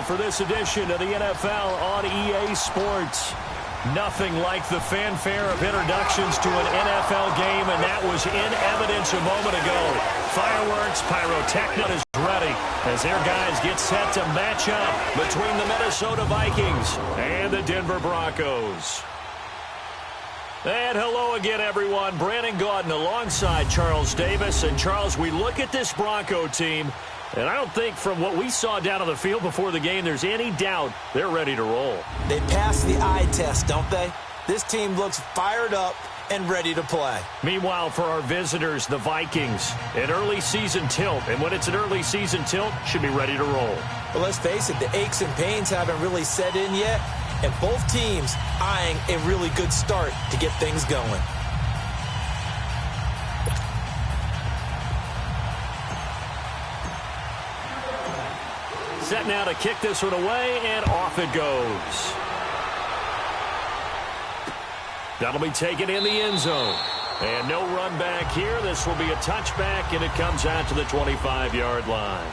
for this edition of the NFL on EA Sports. Nothing like the fanfare of introductions to an NFL game, and that was in evidence a moment ago. Fireworks, pyrotechnics is ready as their guys get set to match up between the Minnesota Vikings and the Denver Broncos. And hello again, everyone. Brandon Gaudin alongside Charles Davis. And, Charles, we look at this Bronco team, and I don't think from what we saw down on the field before the game there's any doubt they're ready to roll. They passed the eye test, don't they? This team looks fired up and ready to play. Meanwhile, for our visitors, the Vikings, an early season tilt. And when it's an early season tilt, should be ready to roll. Well, let's face it, the aches and pains haven't really set in yet. And both teams eyeing a really good start to get things going. Set now to kick this one away, and off it goes. That'll be taken in the end zone. And no run back here. This will be a touchback, and it comes out to the 25-yard line.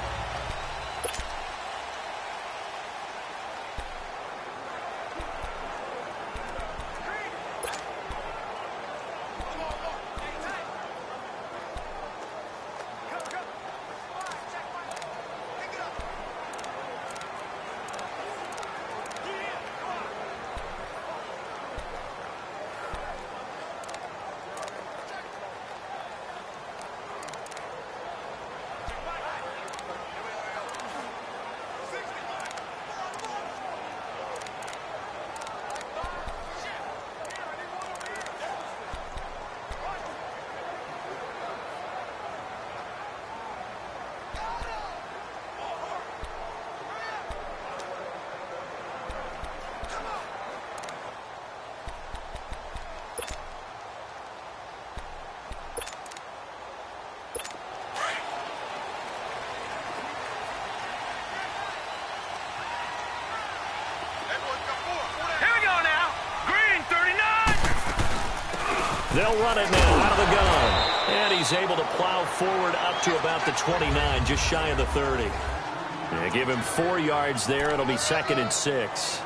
They'll run it now out of the gun. And he's able to plow forward up to about the 29, just shy of the 30. Yeah, give him 4 yards there. It'll be 2nd and 6.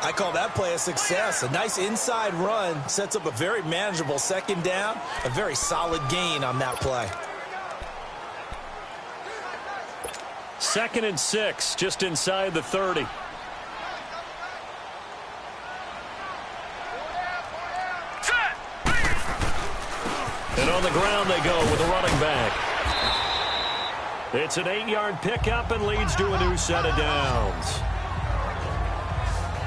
I call that play a success. A nice inside run sets up a very manageable 2nd down. A very solid gain on that play. 2nd and 6, just inside the 30. And on the ground they go with a running back. It's an 8-yard pickup and leads to a new set of downs.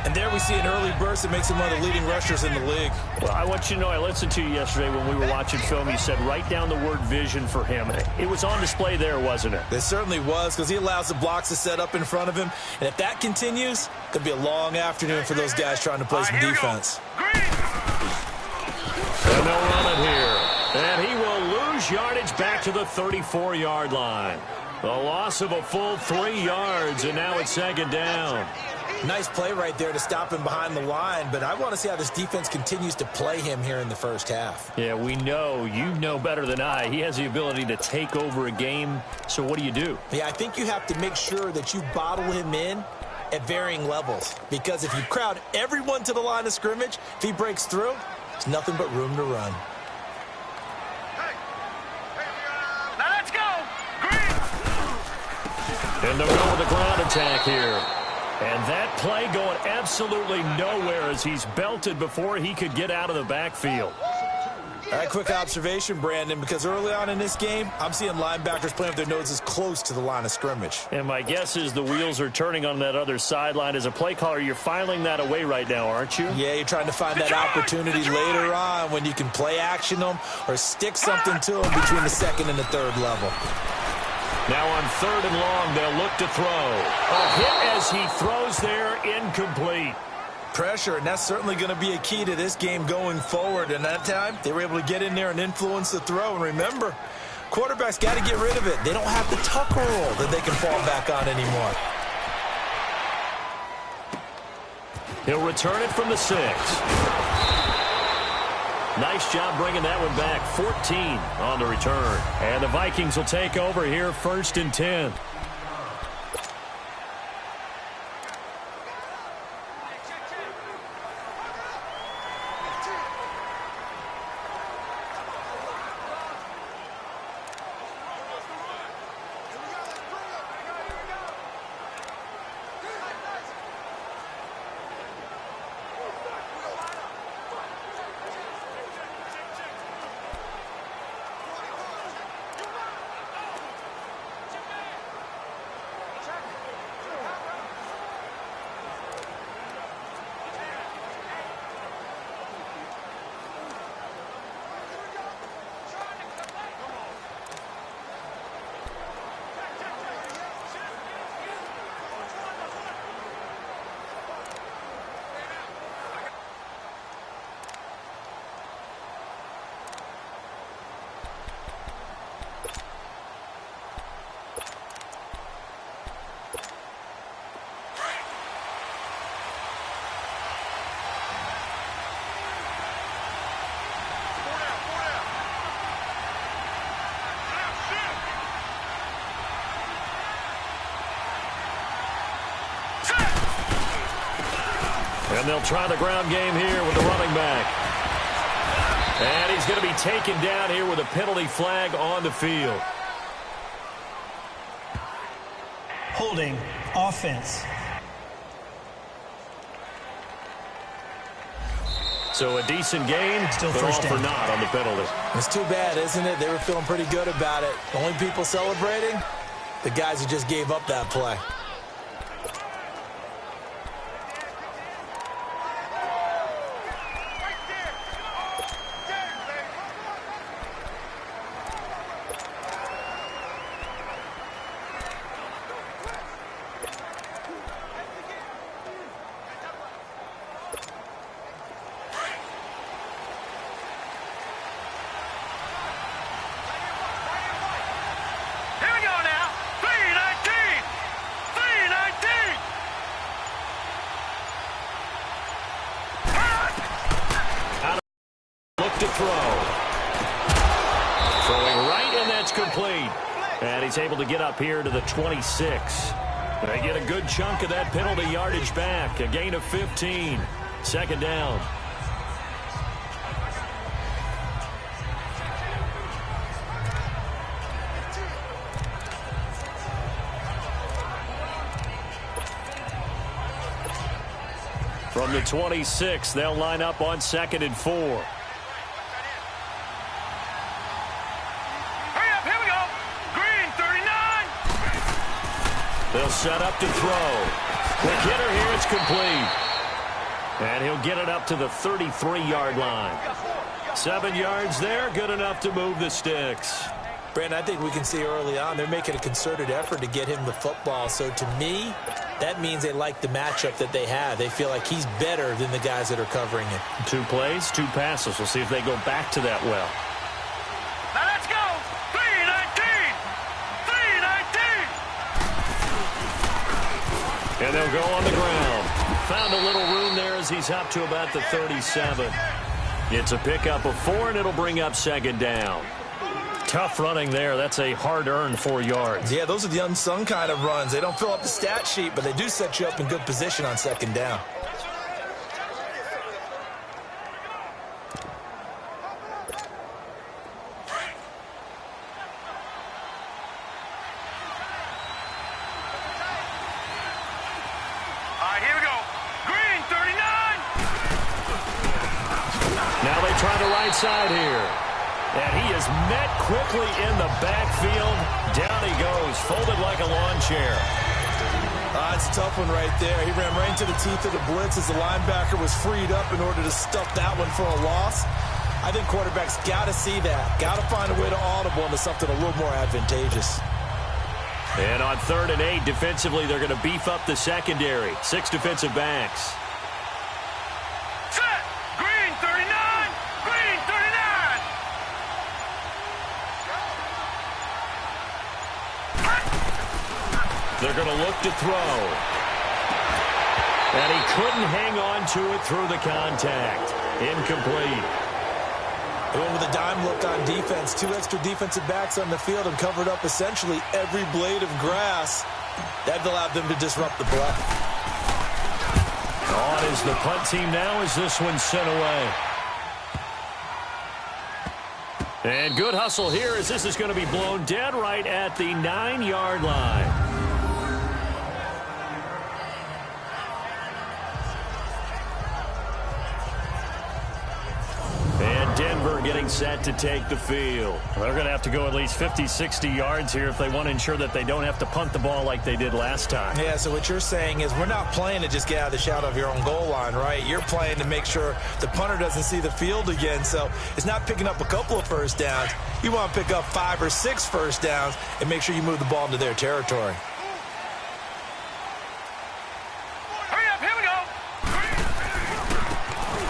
And there we see an early burst that makes him one of the leading rushers in the league. Well, I want you to know, I listened to you yesterday when we were watching film. You said write down the word vision for him. It was on display there, wasn't it? It certainly was, because he allows the blocks to set up in front of him. And if that continues, it could be a long afternoon for those guys trying to play some defense. And they'll run it here. And he will lose yardage back to the 34-yard line. A loss of a full 3 yards, and now it's 2nd down. Nice play right there to stop him behind the line, but I want to see how this defense continues to play him here in the first half. Yeah, we know. You know better than I. He has the ability to take over a game, so what do you do? Yeah, I think you have to make sure that you bottle him in at varying levels, because if you crowd everyone to the line of scrimmage, if he breaks through, there's nothing but room to run. Now let's go! And they'll go with the ground attack here. And that play going absolutely nowhere as he's belted before he could get out of the backfield. All right, quick observation, Brandon, because early on in this game, I'm seeing linebackers playing with their noses close to the line of scrimmage. And my guess is the wheels are turning on that other sideline. As a play caller, you're filing that away right now, aren't you? Yeah, you're trying to find that opportunity later on when you can play action them or stick something to them between the 2nd and the 3rd level. Now on 3rd and long, they'll look to throw. A hit as he throws there, incomplete. Pressure, and that's certainly going to be a key to this game going forward. And that time, they were able to get in there and influence the throw. And remember, quarterbacks got to get rid of it. They don't have the tuck roll that they can fall back on anymore. He'll return it from the 6. Nice job bringing that one back. 14 on the return. And the Vikings will take over here 1st and 10. And they'll try the ground game here with the running back. And he's going to be taken down here with a penalty flag on the field. Holding offense. So a decent gain, Still but first all for down. naught on the penalty. It's too bad, isn't it? They were feeling pretty good about it. The only people celebrating, the guys who just gave up that play. Here we go now. 319. 319. Look to throw. Throwing right, and that's complete. And he's able to get up here to the 26. They get a good chunk of that penalty yardage back. A gain of 15. Second down. From the 26, they'll line up on 2nd and 4. Hurry up. Here we go. Green 39. They'll set up to throw. Quick hitter here, it's complete. And he'll get it up to the 33-yard line. 7 yards there, good enough to move the sticks. Brandon, I think we can see early on they're making a concerted effort to get him the football. So to me, that means they like the matchup that they have. They feel like he's better than the guys that are covering him. 2 plays, 2 passes. We'll see if they go back to that well. Now let's go. 319. 319. And they'll go on the ground. Found a little room there as he's up to about the 37. It's a pickup of 4, and it'll bring up 2nd down. Tough running there. That's a hard-earned 4 yards. Yeah, those are the unsung kind of runs. They don't fill up the stat sheet, but they do set you up in good position on 2nd down. All right, here we go. Green 39. Now they try the right side here. And he is met quickly in the backfield. Down he goes, folded like a lawn chair. It's a tough one right there. He ran right into the teeth of the blitz as the linebacker was freed up in order to stuff that one for a loss. I think quarterbacks got to see that. Got to find a way to audible into something a little more advantageous. And on 3rd and 8, defensively, they're going to beef up the secondary. 6 defensive backs. Set. Green 39. Green 39. They're going to look to throw. And he couldn't hang on to it through the contact. Incomplete. They went with a dime look on defense. 2 extra defensive backs on the field and covered up essentially every blade of grass. That allowed them to disrupt the play. On is the punt team now as this one's sent away. And good hustle here as this is going to be blown dead right at the 9-yard line. And Denver getting set to take the field. They're going to have to go at least 50, 60 yards here if they want to ensure that they don't have to punt the ball like they did last time. Yeah, so what you're saying is we're not playing to just get out of the shadow of your own goal line, right? You're playing to make sure the punter doesn't see the field again. So it's not picking up a couple of first downs. You want to pick up 5 or 6 first downs and make sure you move the ball into their territory. Hurry up. Here we go.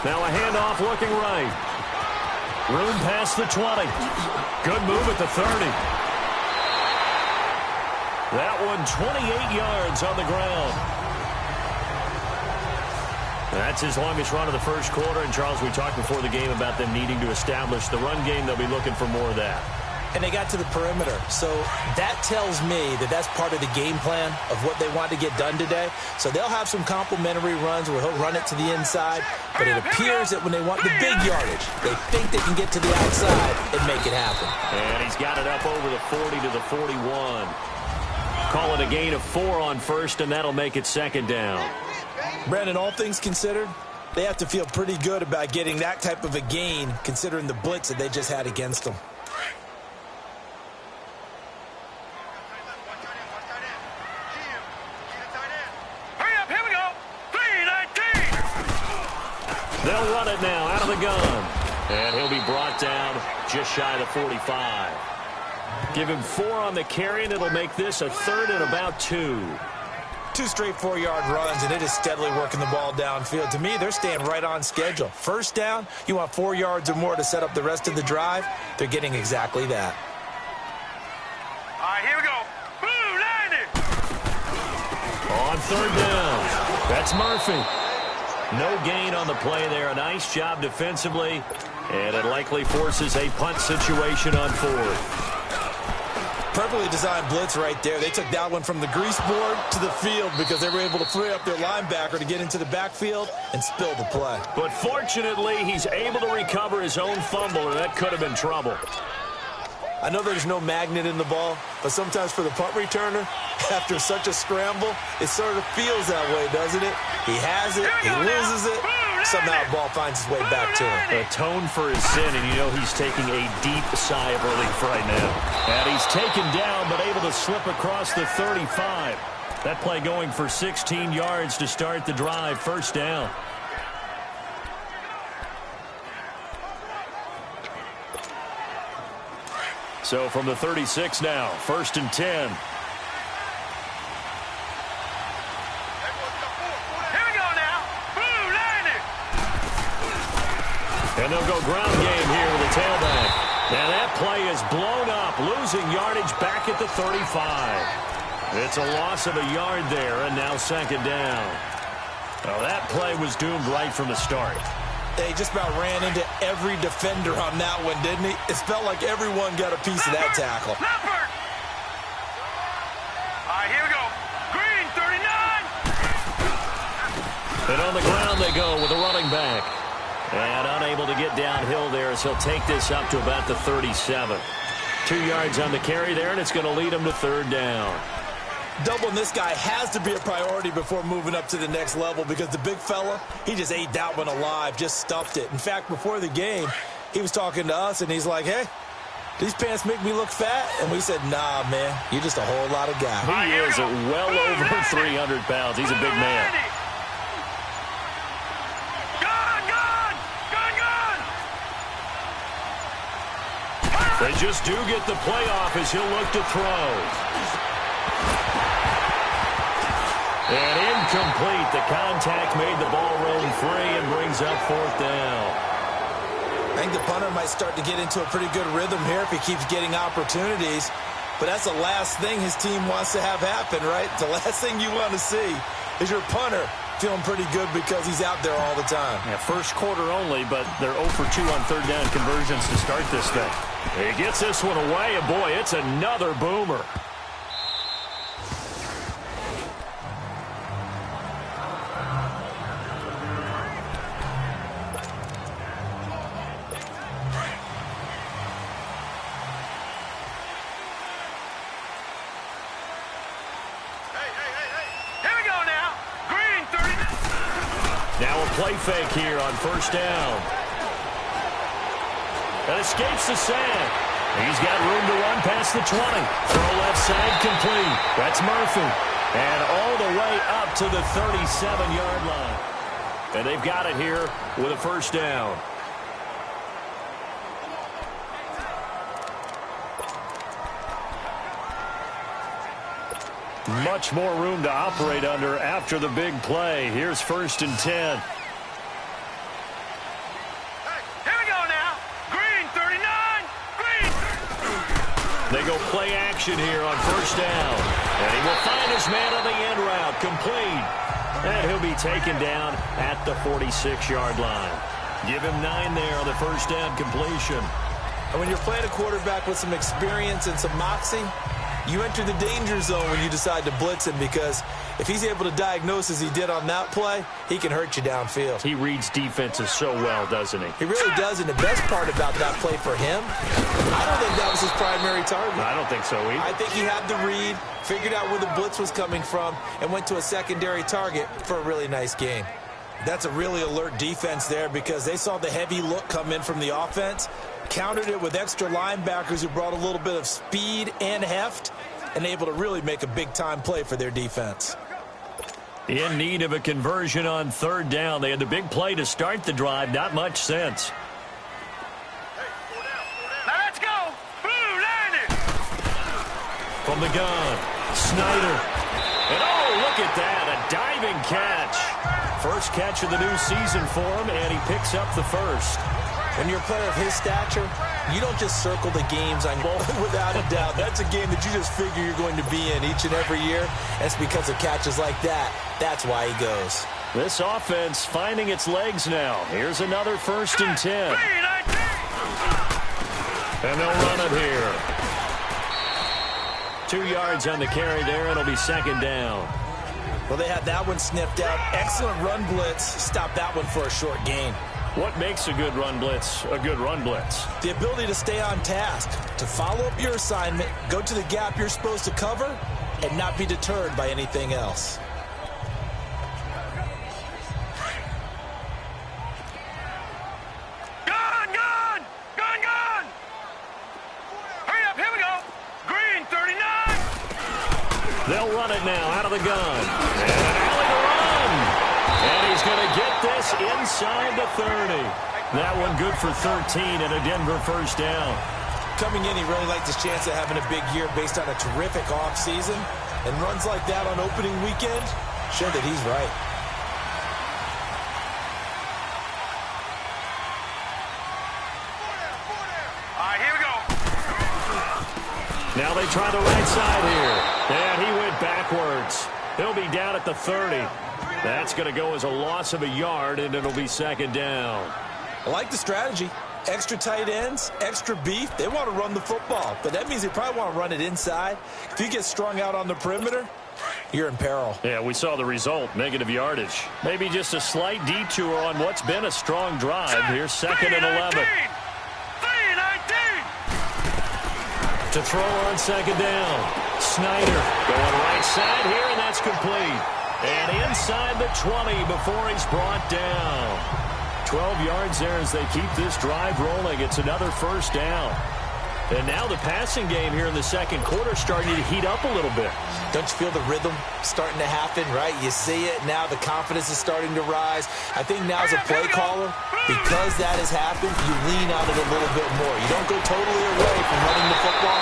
Now a handoff looking right. Room past the 20. Good move at the 30. That one 28 yards on the ground. That's his longest run of the first quarter. And, Charles, we talked before the game about them needing to establish the run game. They'll be looking for more of that. And they got to the perimeter. So that tells me that that's part of the game plan of what they want to get done today. So they'll have some complimentary runs where he'll run it to the inside. But it appears that when they want the big yardage, they think they can get to the outside and make it happen. And he's got it up over the 40 to the 41. Call it a gain of 4 on first, and that'll make it second down. Brandon, all things considered, they have to feel pretty good about getting that type of a gain considering the blitz that they just had against them. They'll run it now out of the gun. And he'll be brought down just shy of the 45. Give him 4 on the carry, and it'll make this a 3rd and about 2. 2 straight 4-yard runs, and it is steadily working the ball downfield. To me, they're staying right on schedule. First down, you want 4 yards or more to set up the rest of the drive. They're getting exactly that. All right, here we go. Blue, 90. On 3rd down, that's Murphy. No gain on the play there. A nice job defensively, and it likely forces a punt situation on 4th. Perfectly designed blitz right there. They took that one from the grease board to the field because they were able to free up their linebacker to get into the backfield and spill the play. But fortunately, he's able to recover his own fumble, and that could have been trouble. I know there's no magnet in the ball, but sometimes for the punt returner, after such a scramble, it sort of feels that way, doesn't it? He has it, he loses it, somehow the ball finds its way back to him. Atone for his sin, and you know he's taking a deep sigh of relief right now. And he's taken down, but able to slip across the 35. That play going for 16 yards to start the drive. First down. So from the 36 now, 1st and 10. And they'll go ground game here with a tailback. And that play is blown up, losing yardage back at the 35. It's a loss of a yard there, and now 2nd down. Well, that play was doomed right from the start. They just about ran into every defender on that one, didn't he? It felt like everyone got a piece of that tackle. All right, here we go. Green, 39. And on the ground they go with a running back. And unable to get downhill there as he'll take this up to about the 37. 2 yards on the carry there, and it's going to lead him to 3rd down. Doubling this guy has to be a priority before moving up to the next level because the big fella, he just ate that one alive, just stuffed it. In fact, before the game, he was talking to us, and he's like, hey, these pants make me look fat? And we said, nah, man, you're just a whole lot of guy. He is well over 300 pounds. He's a big man. They just do get the play off as he'll look to throw. And incomplete. The contact made the ball roam free and brings up 4th down. I think the punter might start to get into a pretty good rhythm here if he keeps getting opportunities. But that's the last thing his team wants to have happen, right? The last thing you want to see is your punter feeling pretty good because he's out there all the time. Yeah, first quarter only, but they're 0 for 2 on 3rd down conversions to start this thing. He gets this one away, and boy, it's another boomer. Now a play fake here on 1st down. And escapes the sack. He's got room to run past the 20. Throw left side complete. That's Murphy. And all the way up to the 37-yard line. And they've got it here with a 1st down. Much more room to operate under after the big play. Here's 1st and 10. Here we go now. Green, 39. Green. They go play action here on 1st down. And he will find his man on the end route. Complete. And he'll be taken down at the 46-yard line. Give him 9 there on the 1st down completion. And when you're playing a quarterback with some experience and some moxie, you enter the danger zone when you decide to blitz him, because if he's able to diagnose as he did on that play, he can hurt you downfield. He reads defenses so well, doesn't he? He really does, and the best part about that play for him, I don't think that was his primary target. I don't think so either. I think he had the read, figured out where the blitz was coming from, and went to a secondary target for a really nice gain. That's a really alert defense there, because they saw the heavy look come in from the offense, countered it with extra linebackers who brought a little bit of speed and heft, and able to really make a big-time play for their defense. In need of a conversion on third down. They had the big play to start the drive. Not much sense. Now let's go. Blue, line it. From the gun, Snyder. And oh, look at that, a diving catch. First catch of the new season for him, and he picks up the first. When you're a player of his stature, you don't just circle the games on your without a doubt. That's a game that you just figure you're going to be in each and every year. That's because of catches like that. That's why he goes. This offense finding its legs now. Here's another 1st and 10. And they'll run it here. 2 yards on the carry there. It'll be 2nd down. Well, they had that one sniffed out. Excellent run blitz. Stop that one for a short gain. What makes a good run blitz a good run blitz? The ability to stay on task, to follow up your assignment, go to the gap you're supposed to cover, and not be deterred by anything else. Gun, gun, gun, gun. Hurry up, here we go. Green, 39. They'll run it now out of the gun. And an alley to run. And he's going to get this inside the 30. That one good for 13 and a Denver 1st down. Coming in, he really liked his chance of having a big year based on a terrific offseason. And runs like that on opening weekend show that he's right. All right, here we go. Now they try the right side here. And he went backwards. He'll be down at the 30. That's going to go as a loss of a yard, and it'll be 2nd down. I like the strategy. Extra tight ends, extra beef. They want to run the football, but that means they probably want to run it inside. If you get strung out on the perimeter, you're in peril. Yeah, we saw the result, negative yardage. Maybe just a slight detour on what's been a strong drive. Here's 2nd and 11. 3-19. To throw on 2nd down. Snyder going right side here, and that's complete. And inside the 20 before he's brought down. 12 yards there as they keep this drive rolling. It's another 1st down. And now the passing game here in the 2nd quarter starting to heat up a little bit. Don't you feel the rhythm starting to happen, right? You see it. Now the confidence is starting to rise. I think now as a play caller, because that has happened, you lean on it a little bit more. You don't go totally away from running the football,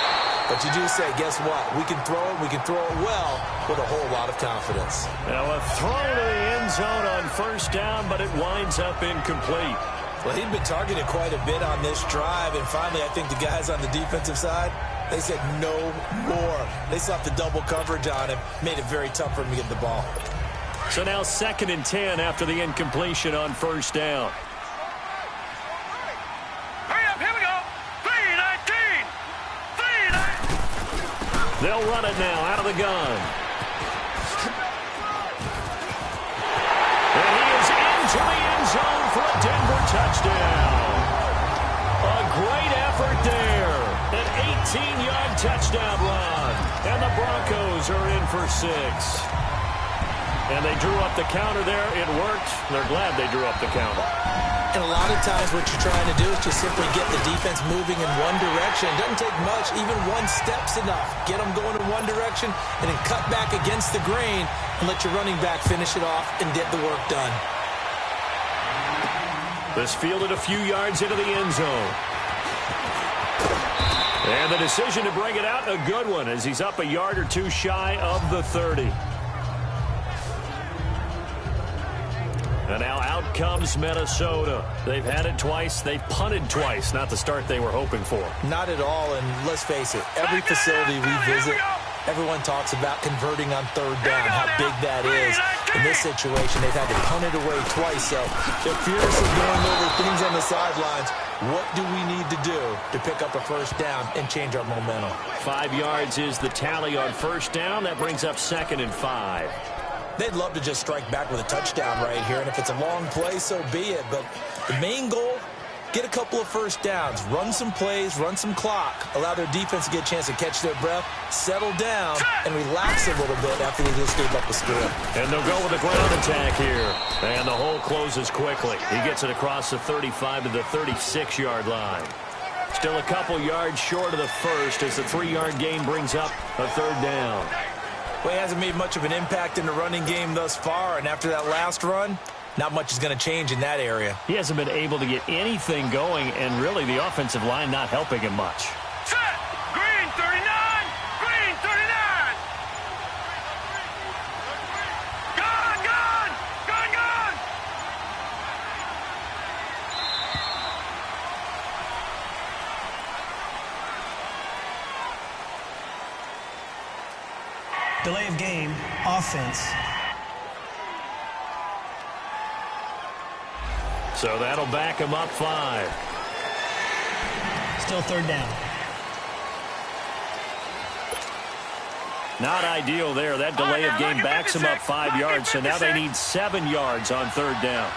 but you do say, guess what? We can throw it. We can throw it well with a whole lot of confidence. Now a throw to the end zone on 1st down, but it winds up incomplete. Well, he'd been targeted quite a bit on this drive, and finally I think the guys on the defensive side, they said no more. They slapped the double coverage on him, made it very tough for him to get the ball. So now 2nd and 10 after the incompletion on 1st down. Hurry up, here we go. 3-19. 3-19. They'll run it now out of the gun. And he is into the end zone for a Denver touchdown. A great effort there. An 18-yard touchdown run. And the Broncos are in for 6. And they drew up the counter there. It worked. They're glad they drew up the counter. And a lot of times what you're trying to do is just simply get the defense moving in one direction. It doesn't take much. Even one step's enough. Get them going in one direction and then cut back against the grain and let your running back finish it off and get the work done. This fielded a few yards into the end zone. And the decision to bring it out, a good one, as he's up a yard or two shy of the 30. And now out comes Minnesota. They've had it twice. They've punted twice. Not the start they were hoping for. Not at all, and let's face it, every facility we visit, everyone talks about converting on 3rd down, how big that is. In this situation, they've had to punt it away twice, so they're furiously going over things on the sidelines. What do we need to do to pick up a first down and change our momentum? 5 yards is the tally on first down. That brings up 2nd and 5. They'd love to just strike back with a touchdown right here, and if it's a long play, so be it. But the main goal, get a couple of first downs, run some plays, run some clock, allow their defense to get a chance to catch their breath, settle down, and relax a little bit after they just gave up a score. And they'll go with a ground attack here. And the hole closes quickly. He gets it across the 35 to the 36-yard line. Still a couple yards short of the first as the 3-yard gain brings up a 3rd down. Well, he hasn't made much of an impact in the running game thus far, and after that last run, not much is going to change in that area. He hasn't been able to get anything going, and really the offensive line not helping him much. Set! Green 39! Green 39! Gone! Gone! Gone! Gone! Delay of game, offense. So that'll back him up 5. Still 3rd down. Not ideal there. That delay of game backs him up 5 yards, so now they need 7 yards on 3rd down.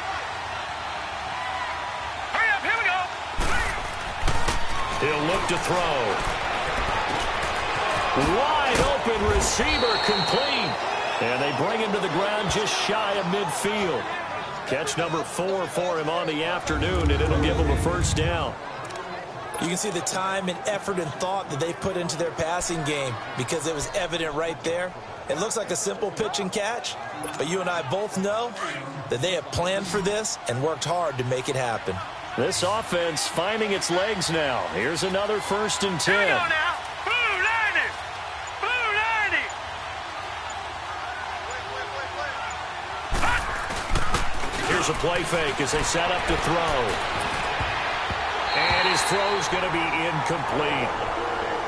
Hurry up, here we go! He'll look to throw. Wide open receiver complete. And they bring him to the ground just shy of midfield. Catch number 4 for him on the afternoon, and it'll give him a first down. You can see the time and effort and thought that they put into their passing game because it was evident right there. It looks like a simple pitch and catch, but you and I both know that they have planned for this and worked hard to make it happen. This offense finding its legs now. Here's another 1st and 10. Here we go now! Blue 90! Blue 90! Here's a play fake as they set up to throw. And his throw's going to be incomplete.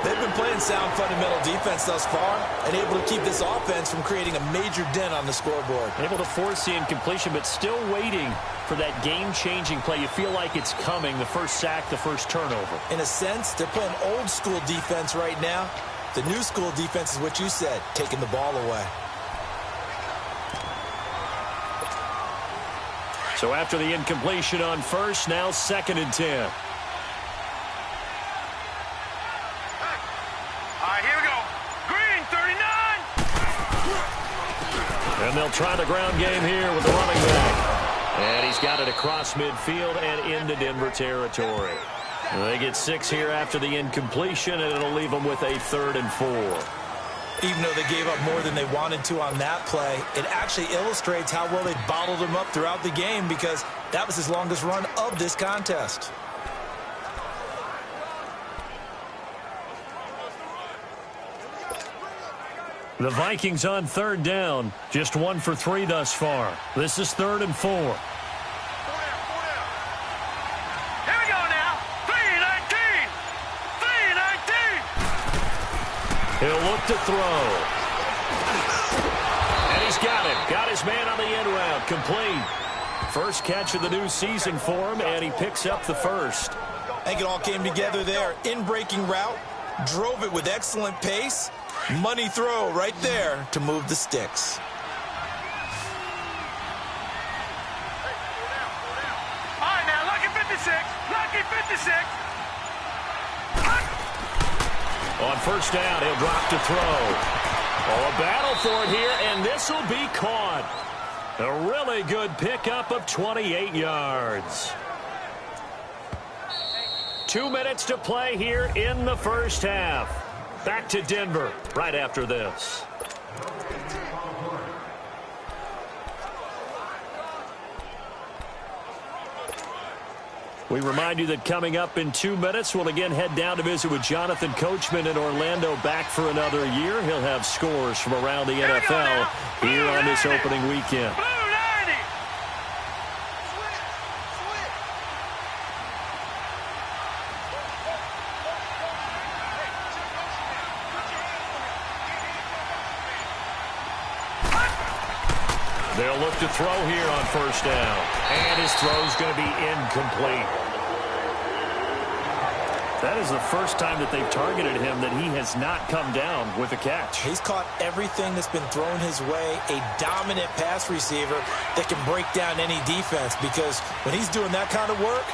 They've been playing sound fundamental defense thus far and able to keep this offense from creating a major dent on the scoreboard. Able to force the incompletion, but still waiting for that game-changing play. You feel like it's coming, the first sack, the first turnover. In a sense, they're playing old school defense right now. The new school defense is what you said, taking the ball away. So after the incompletion on first, now 2nd and 10. All right, here we go. Green 39! And they'll try the ground game here with the running back. And he's got it across midfield and into Denver territory. They get 6 here after the incompletion, and it'll leave them with a 3rd and 4. Even though they gave up more than they wanted to on that play, it actually illustrates how well they bottled him up throughout the game because that was his longest run of this contest. The Vikings on 3rd down, just 1 for 3 thus far. This is 3rd and 4. Here we go now. 319! 319! He'll look to throw. And he's got it. Got his man on the end route. Complete. First catch of the new season for him, and he picks up the first. I think it all came together there. In-breaking route, drove it with excellent pace. Money throw right there to move the sticks. All right, now, lucky 56. Lucky 56. On first down, he'll drop to throw. Oh, a battle for it here, and this will be caught. A really good pickup of 28 yards. 2 minutes to play here in the first half. Back to Denver right after this. We remind you that coming up in 2 minutes, we'll again head down to visit with Jonathan Coachman in Orlando, back for another year. He'll have scores from around the NFL here on this opening weekend. look to throw here on first down. And his throw's going to be incomplete. That is the first time that they've targeted him that he has not come down with a catch. He's caught everything that's been thrown his way. A dominant pass receiver that can break down any defense, because when he's doing that kind of work,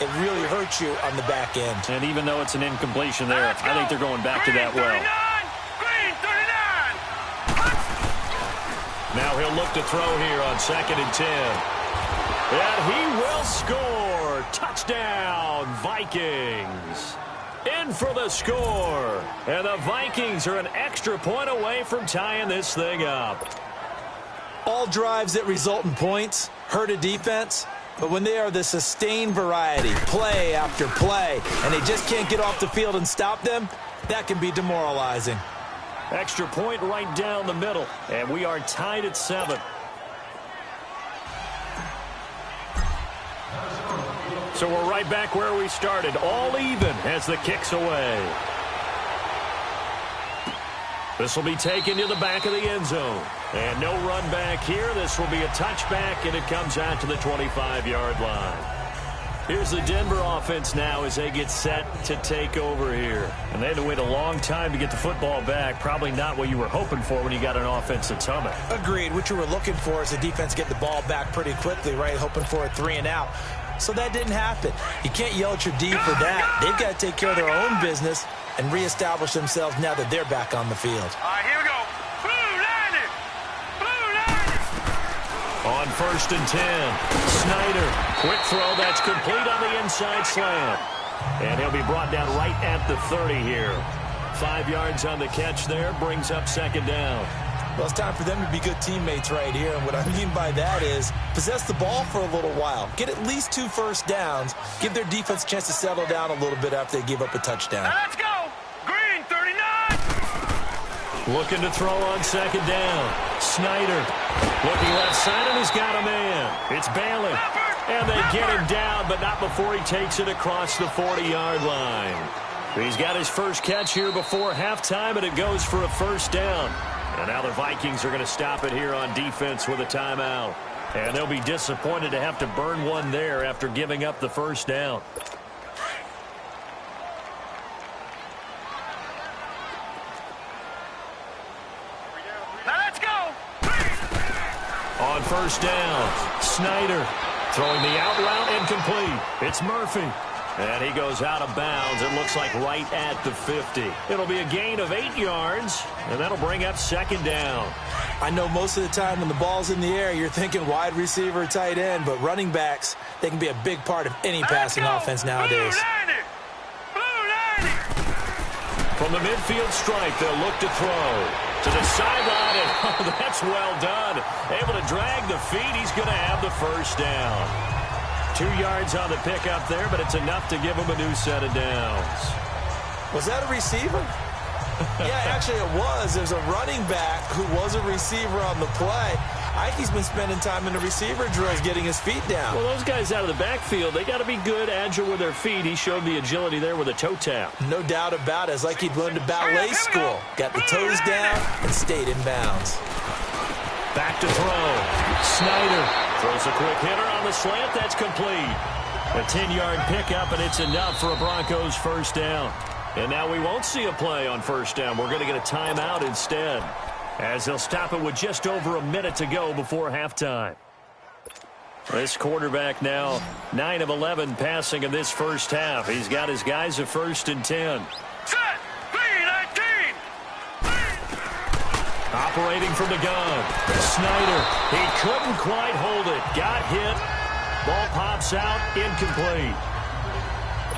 it really hurts you on the back end. And even though it's an incompletion there, I think they're going back to that well. Green 39. Now he'll look to throw here on 2nd and 10. And he will score. Touchdown, Vikings. In for the score. And the Vikings are an extra point away from tying this thing up. All drives that result in points hurt a defense, but when they are the sustained variety, play after play, and they just can't get off the field and stop them, that can be demoralizing. Extra point right down the middle, and we are tied at 7. So we're right back where we started, all even as the kick's away. This will be taken to the back of the end zone. And no run back here. This will be a touchback, and it comes out to the 25-yard line. Here's the Denver offense now as they get set to take over here. And they had to wait a long time to get the football back. Probably not what you were hoping for when you got an offense that's humming. Agreed. What you were looking for is the defense get the ball back pretty quickly, right? Hoping for a 3 and out. So that didn't happen. You can't yell at your D for that. They've got to take care of their own business and reestablish themselves now that they're back on the field. All right, here we go. Blue line. On 1st and 10, Snyder. Quick throw that's complete on the inside slant. And he'll be brought down right at the 30 here. 5 yards on the catch there, brings up 2nd down. Well, it's time for them to be good teammates right here. And what I mean by that is possess the ball for a little while. Get at least 2 first downs. Give their defense a chance to settle down a little bit after they give up a touchdown. Now let's go. Green 39. Looking to throw on 2nd down. Snyder looking left side, and he's got a man. It's Bailey. And they get him down, but not before he takes it across the 40-yard line. He's got his first catch here before halftime, and it goes for a first down. And now the Vikings are going to stop it here on defense with a timeout. And they'll be disappointed to have to burn one there after giving up the first down. Now let's go. On 1st down, Snyder throwing the out route incomplete. It's Murphy. And he goes out of bounds, it looks like right at the 50. It'll be a gain of 8 yards, and that'll bring up 2nd down. I know most of the time when the ball's in the air, you're thinking wide receiver, tight end, but running backs, they can be a big part of any passing offense nowadays. Blue 90. From the midfield stripe, they'll look to throw. To the sideline, and oh, that's well done. Able to drag the feet, he's going to have the first down. 2 yards on the pickup there, but it's enough to give him a new set of downs. Was that a receiver? Yeah, actually it was. There's a running back who was a receiver on the play. Ike's been spending time in the receiver drills getting his feet down. Well, those guys out of the backfield, they got to be good, agile with their feet. He showed the agility there with a toe tap. No doubt about it. It's like he'd learned to ballet school. Got the toes down and stayed in bounds. Back to throw. Snyder throws a quick hitter on the slant. That's complete. A 10-yard pickup, and it's enough for a Broncos first down. And now we won't see a play on first down. We're going to get a timeout instead, as they'll stop it with just over a minute to go before halftime. This quarterback now 9 of 11 passing in this first half. He's got his guys at 1st and 10. Set. 3-19. Operating from the gun. Snyder. He couldn't quite hold it. Got hit. Ball pops out. Incomplete.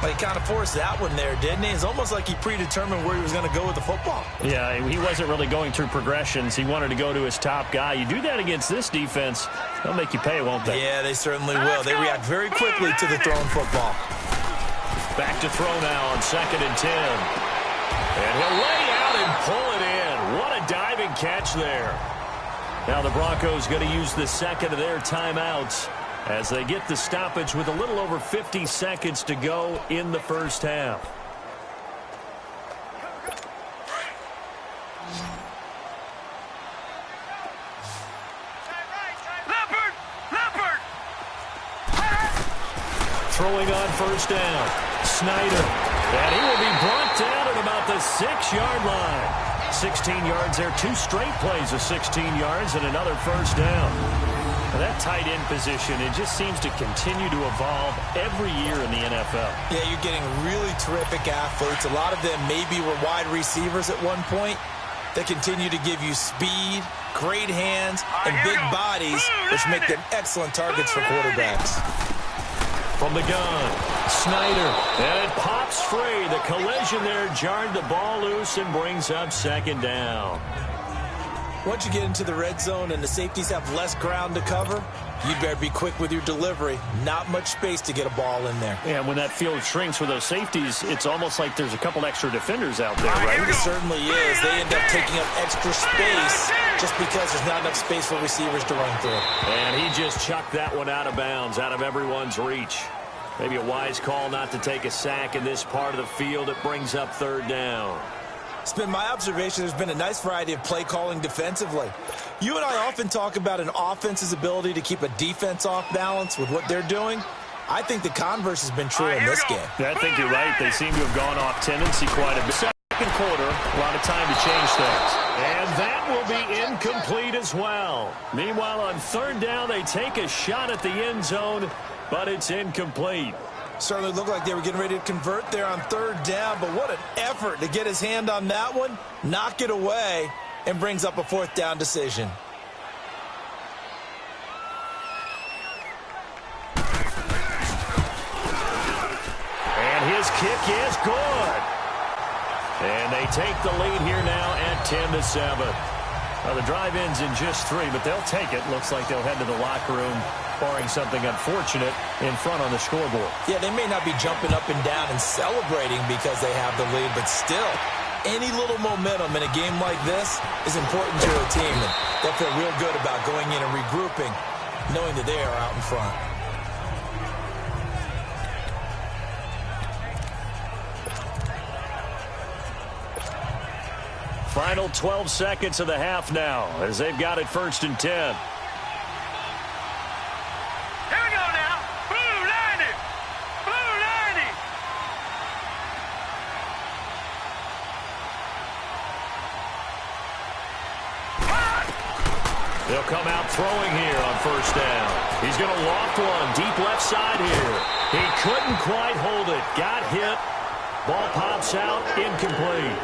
Well, he kind of forced that one there, didn't he? It's almost like he predetermined where he was going to go with the football. Yeah, he wasn't really going through progressions. He wanted to go to his top guy. You do that against this defense, they'll make you pay, won't they? Yeah, they certainly will. They react very quickly to the thrown football. Back to throw now on 2nd and 10. And he'll lay out and pull it in. What a diving catch there. Now the Broncos going to use the second of their timeouts as they get the stoppage with a little over 50 seconds to go in the first half. Leopard. throwing on first down. Snyder. And he will be brought down at about the 6-yard line. 16 yards there. 2 straight plays of 16 yards and another first down. Now that tight end position, it just seems to continue to evolve every year in the NFL. Yeah, you're getting really terrific athletes. A lot of them maybe were wide receivers at one point. They continue to give you speed, great hands, and big bodies, which make them excellent targets for quarterbacks. From the gun, Snyder, and it pops free. The collision there jarred the ball loose and brings up second down. Once you get into the red zone and the safeties have less ground to cover, you better be quick with your delivery. Not much space to get a ball in there. Yeah, when that field shrinks with those safeties, it's almost like there's a couple extra defenders out there, right? It certainly is. They end up taking up extra space just because there's not enough space for receivers to run through. And he just chucked that one out of bounds, out of everyone's reach. Maybe a wise call not to take a sack in this part of the field. It brings up third down. It's been my observation there's been a nice variety of play calling defensively. You and I often talk about an offense's ability to keep a defense off balance with what they're doing. I think the converse has been true in this game. I think you're right. They seem to have gone off tendency quite a bit. Second quarter, a lot of time to change things. And that will be incomplete as well. Meanwhile, on third down, they take a shot at the end zone, but it's incomplete. Certainly looked like they were getting ready to convert there on third down, but what an effort to get his hand on that one, knock it away, and brings up a fourth down decision. And his kick is good. And they take the lead here now at 10-7. Well, the drive ends in just 3, but they'll take it. Looks like they'll head to the locker room, barring something unfortunate, in front on the scoreboard. Yeah, they may not be jumping up and down and celebrating because they have the lead, but still, any little momentum in a game like this is important to a team. And they'll feel real good about going in and regrouping, knowing that they are out in front. Final 12 seconds of the half now as they've got it 1st and 10. Here we go now. Blue 90. Blue 90. They'll come out throwing here on first down. He's going to loft one deep left side here. He couldn't quite hold it. Got hit. Ball pops out. Incomplete.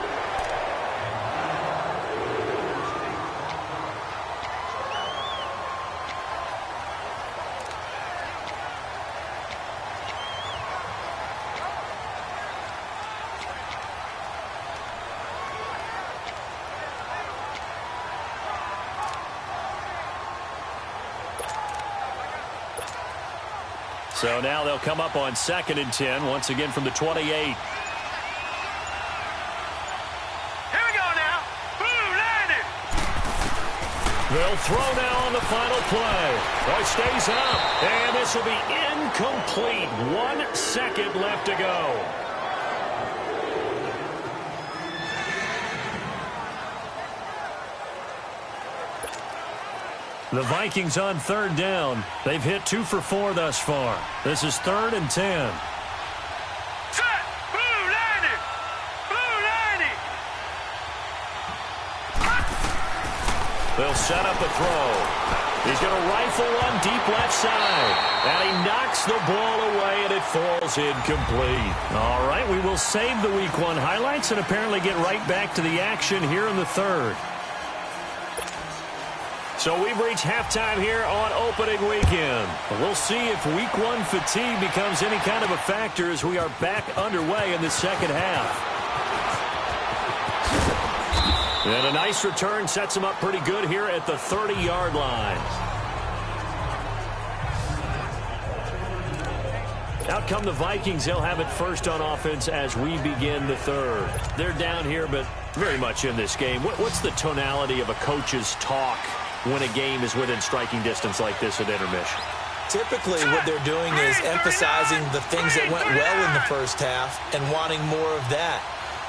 So now they'll come up on 2nd and 10, once again from the 28. Here we go now. Blue 90. They'll throw now on the final play. Boy, stays up, and this will be incomplete. 1 second left to go. The Vikings on third down. They've hit 2 for 4 thus far. This is 3rd and 10. Set. Blue 90. Blue 90. They'll set up a throw. He's going to rifle one deep left side. And he knocks the ball away, and it falls incomplete. All right, we will save the Week 1 highlights and apparently get right back to the action here in the 3rd. So we've reached halftime here on opening weekend. We'll see if Week 1 fatigue becomes any kind of a factor as we are back underway in the second half. And a nice return sets them up pretty good here at the 30-yard line. Out come the Vikings. They'll have it first on offense as we begin the 3rd. They're down here, but very much in this game. What's the tonality of a coach's talk when a game is within striking distance like this at intermission? Typically, what they're doing is emphasizing the things that went well in the first half and wanting more of that.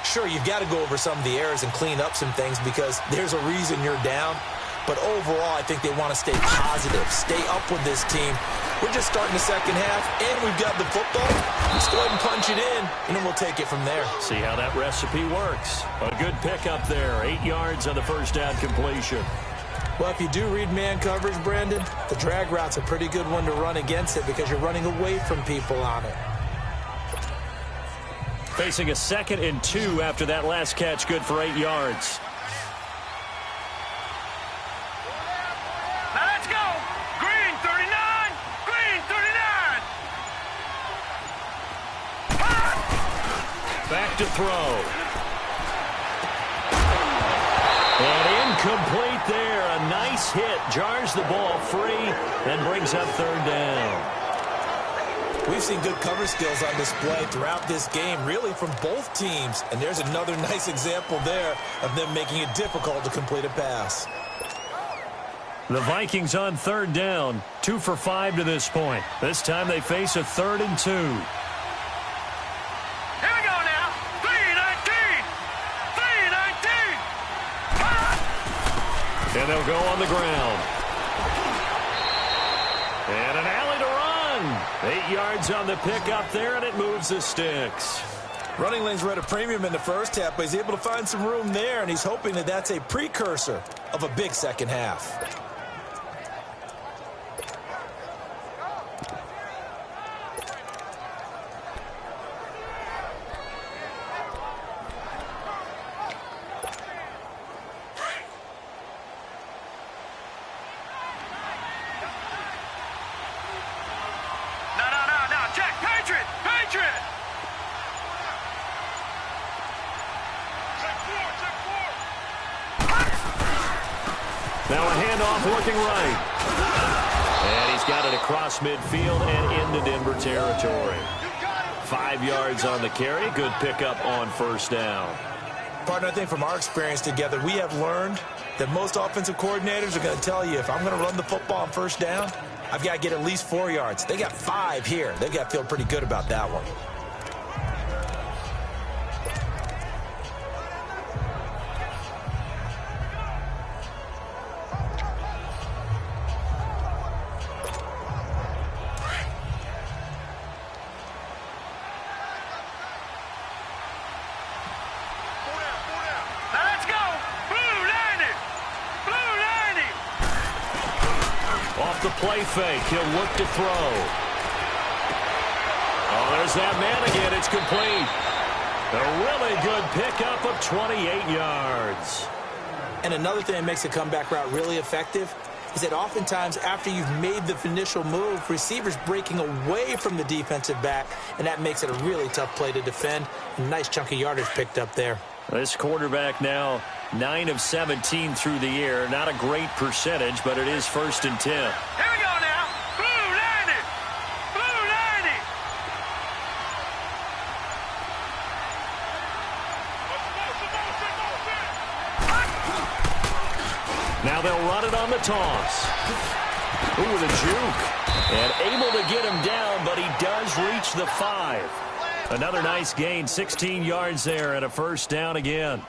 Sure, you've got to go over some of the errors and clean up some things because there's a reason you're down. But overall, I think they want to stay positive, stay up with this team, We're just starting the second half, and we've got the football. Let's go ahead and punch it in, and then we'll take it from there. See how that recipe works. A good pickup there. 8 yards on the first down completion. Well, if you do read man coverage, Brandon, the drag route's a pretty good one to run against it because you're running away from people on it. Facing a 2nd and 2 after that last catch, good for 8 yards. Now let's go. Green 39. Green 39. Back to throw. And incomplete there. A nice hit. Jars the ball free and brings up 3rd down. We've seen good cover skills on display throughout this game, really from both teams. And there's another nice example there of them making it difficult to complete a pass. The Vikings on 3rd down. 2 for 5 to this point. This time they face a 3rd and 2. Here we go now. 3-19. 3-19. And they'll go on the ground. And an alley to run. 8 yards on the pickup there, and it moves the sticks. Running lanes were at a premium in the first half, but he's able to find some room there, and he's hoping that that's a precursor of a big second half. Now a handoff looking right. And he's got it across midfield and into Denver territory. 5 yards on the carry. Good pickup on 1st down. Partner, I think from our experience together, we have learned that most offensive coordinators are going to tell you, if I'm going to run the football on 1st down, I've got to get at least 4 yards. They got 5 here. They've got to feel pretty good about that one. The play fake. He'll look to throw. Oh, there's that man again. It's complete. A really good pickup of 28 yards. And another thing that makes a comeback route really effective is that oftentimes after you've made the initial move, receivers breaking away from the defensive back, and that makes it a really tough play to defend. A nice chunk of yardage picked up there. This quarterback now 9 of 17 through the air. Not a great percentage, but it is 1st and 10. Here we go now. Blue 90. Blue 90. Now they'll run it on the toss. Ooh, the juke. And able to get him down, but he does reach the 5. Another nice gain, 16 yards there and a 1st down again.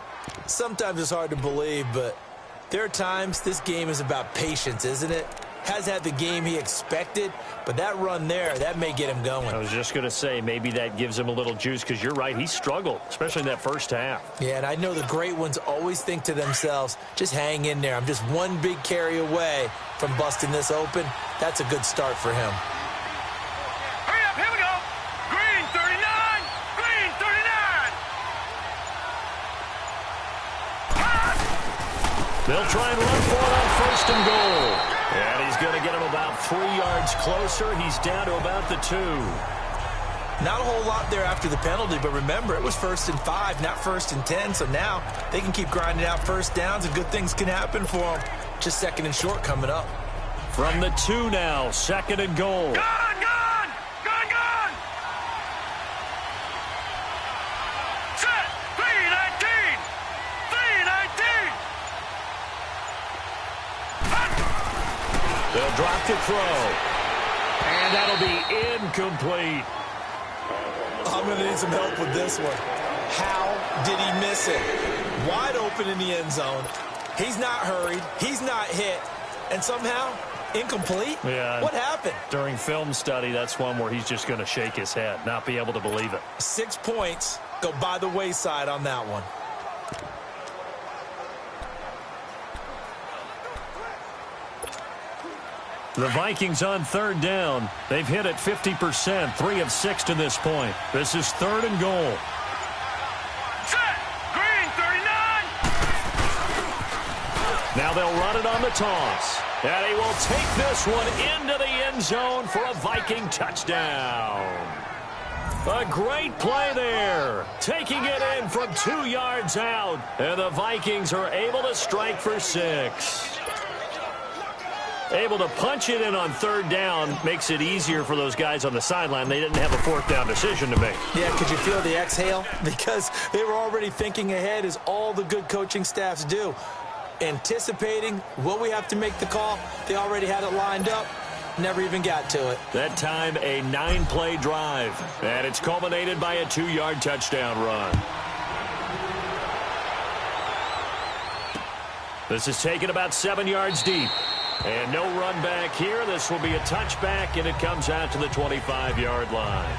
Sometimes it's hard to believe, but there are times this game is about patience, isn't it? Has had the game he expected, but that run there, that may get him going. I was just going to say, maybe that gives him a little juice, because you're right, he struggled, especially in that 1st half. Yeah, and I know the great ones always think to themselves, just hang in there. I'm just one big carry away from busting this open. That's a good start for him. Hurry up, here we go. Green 39. Green 39. They'll try and run for it on 1st and goal. And he's going to get him about 3 yards closer. He's down to about the 2. Not a whole lot there after the penalty, but remember, it was 1st and 5, not 1st and 10. So now they can keep grinding out 1st downs, and good things can happen for them. Just 2nd and short coming up. From the 2 now, 2nd and goal. Gone, gone. Gone, gone. Set. 3-19. 3-19. They'll drop to throw. And that'll be incomplete. I'm going to need some help with this one. How did he miss it? Wide open in the end zone. He's not hurried. He's not hit. And somehow, incomplete? Yeah. What happened? During film study, that's one where he's just going to shake his head, not be able to believe it. 6 points go by the wayside on that one. The Vikings on third down. They've hit it 50%, 3 of 6 to this point. This is 3rd and goal. Set. Green, 39. Now they'll run it on the toss. And he will take this one into the end zone for a Viking touchdown. A great play there. Taking it in from 2 yards out. And the Vikings are able to strike for 6. Able to punch it in on 3rd down makes it easier for those guys on the sideline. They didn't have a 4th down decision to make. Yeah, could you feel the exhale? Because they were already thinking ahead, as all the good coaching staffs do. Anticipating, will we have to make the call? They already had it lined up. Never even got to it. That time, a 9-play drive. And it's culminated by a 2-yard touchdown run. This is taken about 7 yards deep. And no run back here. This will be a touchback, and it comes out to the 25-yard line.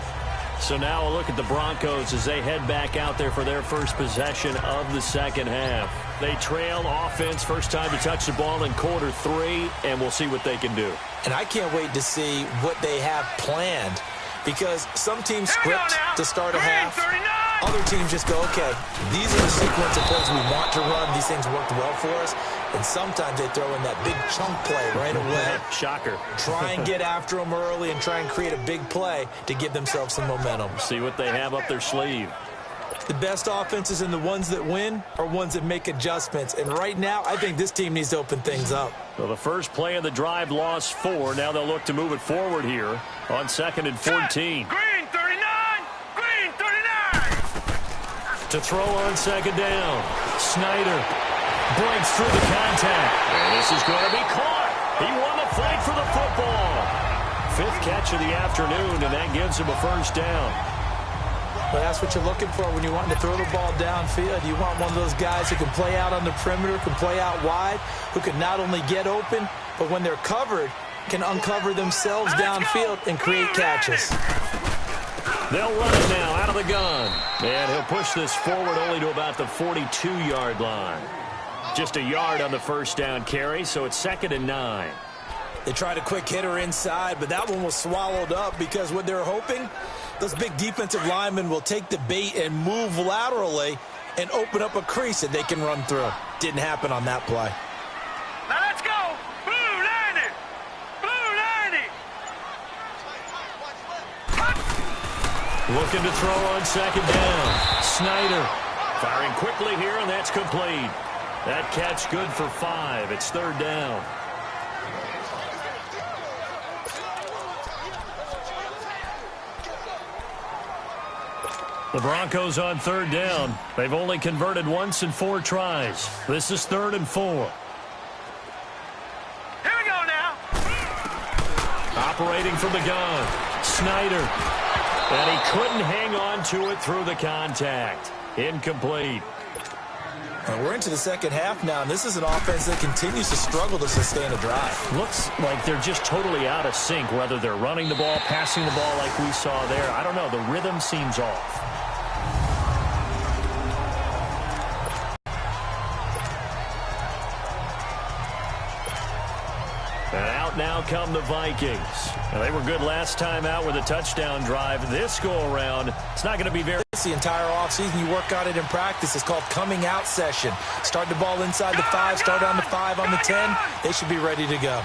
So now a look at the Broncos as they head back out there for their first possession of the second half. They trail offense, first time to touch the ball in quarter 3, and we'll see what they can do. And I can't wait to see what they have planned, because some teams script to start a half. Other teams just go, okay, these are the sequence of plays we want to run. These things worked well for us. And sometimes they throw in that big chunk play right away. Shocker. Try and get after them early and try and create a big play to give themselves some momentum. See what they have up their sleeve. The best offenses and the ones that win are ones that make adjustments. And right now, I think this team needs to open things up. Well, the first play of the drive lost 4. Now they'll look to move it forward here on 2nd and 14. Green, 39. Green, 39. To throw on 2nd down. Snyder breaks through the contact. And this is going to be caught. He won the fight for the football. 5th catch of the afternoon, and that gives him a first down. Well, that's what you're looking for when you want to throw the ball downfield. You want one of those guys who can play out on the perimeter, can play out wide, who can not only get open, but when they're covered, can uncover themselves downfield and create catches. They'll run it now out of the gun. And he'll push this forward only to about the 42-yard line. Just a yard on the first down carry, so it's 2nd and 9. They tried a quick hitter inside, but that one was swallowed up because what they're hoping, those big defensive linemen will take the bait and move laterally and open up a crease that they can run through. Didn't happen on that play. Now let's go. Blue 90. Blue 90. Looking to throw on 2nd down. Snyder firing quickly here, and that's complete. That catch good for 5. It's 3rd down. The Broncos on 3rd down. They've only converted once in 4 tries. This is 3rd and 4. Here we go now. Operating from the gun. Snyder. And he couldn't hang on to it through the contact. Incomplete. We're into the second half now, and this is an offense that continues to struggle to sustain a drive. Looks like they're just totally out of sync, whether they're running the ball, passing the ball like we saw there. I don't know. The rhythm seems off. And out now come the Vikings. And they were good last time out with a touchdown drive. This go-around, it's not going to be very... The entire offseason, you work on it in practice. It's called coming out session. Start the ball inside the 5, start on the 5, on the 10. They should be ready to go.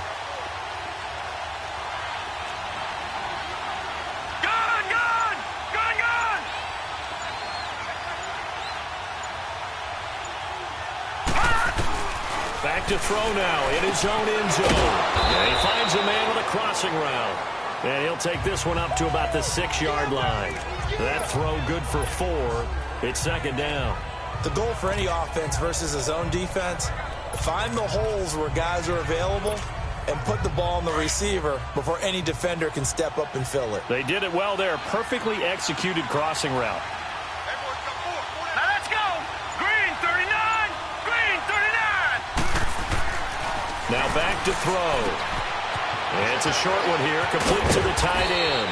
Back to throw now in his own end zone. And he finds a man with a crossing route. And he'll take this one up to about the 6-yard line. That throw good for 4. It's 2nd down. The goal for any offense versus a zone defense, find the holes where guys are available and put the ball on the receiver before any defender can step up and fill it. They did it well there. Perfectly executed crossing route. Now let's go. Green 39. Green 39. Now back to throw. And it's a short one here, complete to the tight end.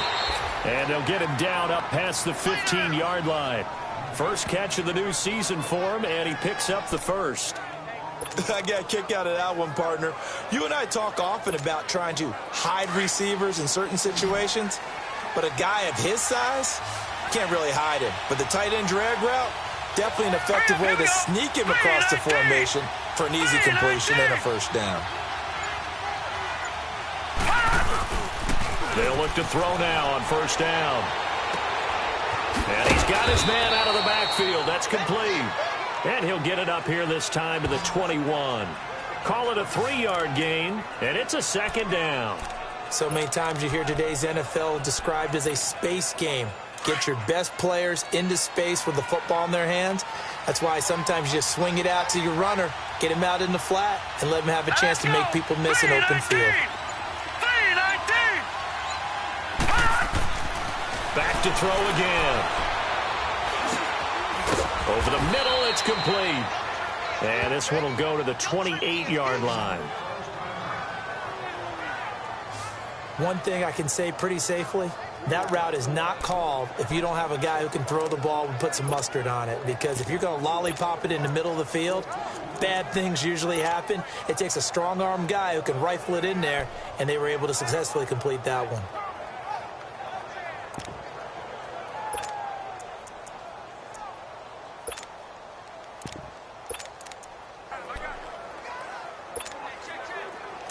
And they'll get him down up past the 15-yard line. First catch of the new season for him, and he picks up the first. I got a kick out of that one, partner. You and I talk often about trying to hide receivers in certain situations, but a guy of his size can't really hide him. But the tight end drag route, definitely an effective way to sneak him across the formation for an easy completion and a first down. They'll look to throw now on first down. And he's got his man out of the backfield. That's complete. And he'll get it up here this time to the 21. Call it a 3-yard gain, and it's a second down. So many times you hear today's NFL described as a space game. Get your best players into space with the football in their hands. That's why sometimes you just swing it out to your runner, get him out in the flat, and let him have a chance to make people miss an open field. Back to throw again. Over the middle, it's complete. And this one will go to the 28-yard line. One thing I can say pretty safely, that route is not called if you don't have a guy who can throw the ball and put some mustard on it. Because if you're going to lollipop it in the middle of the field, bad things usually happen. It takes a strong-arm guy who can rifle it in there, and they were able to successfully complete that one.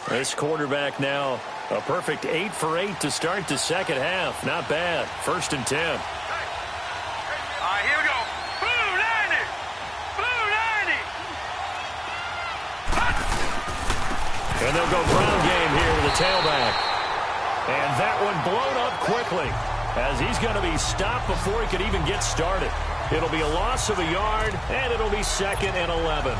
This quarterback now a perfect 8 for 8 to start the second half. Not bad. 1st and 10. All right, here we go. Blue 90. Blue 90. And they'll go ground game here with the tailback. And that one blown up quickly as he's going to be stopped before he could even get started. It'll be a loss of a yard, and it'll be 2nd and 11.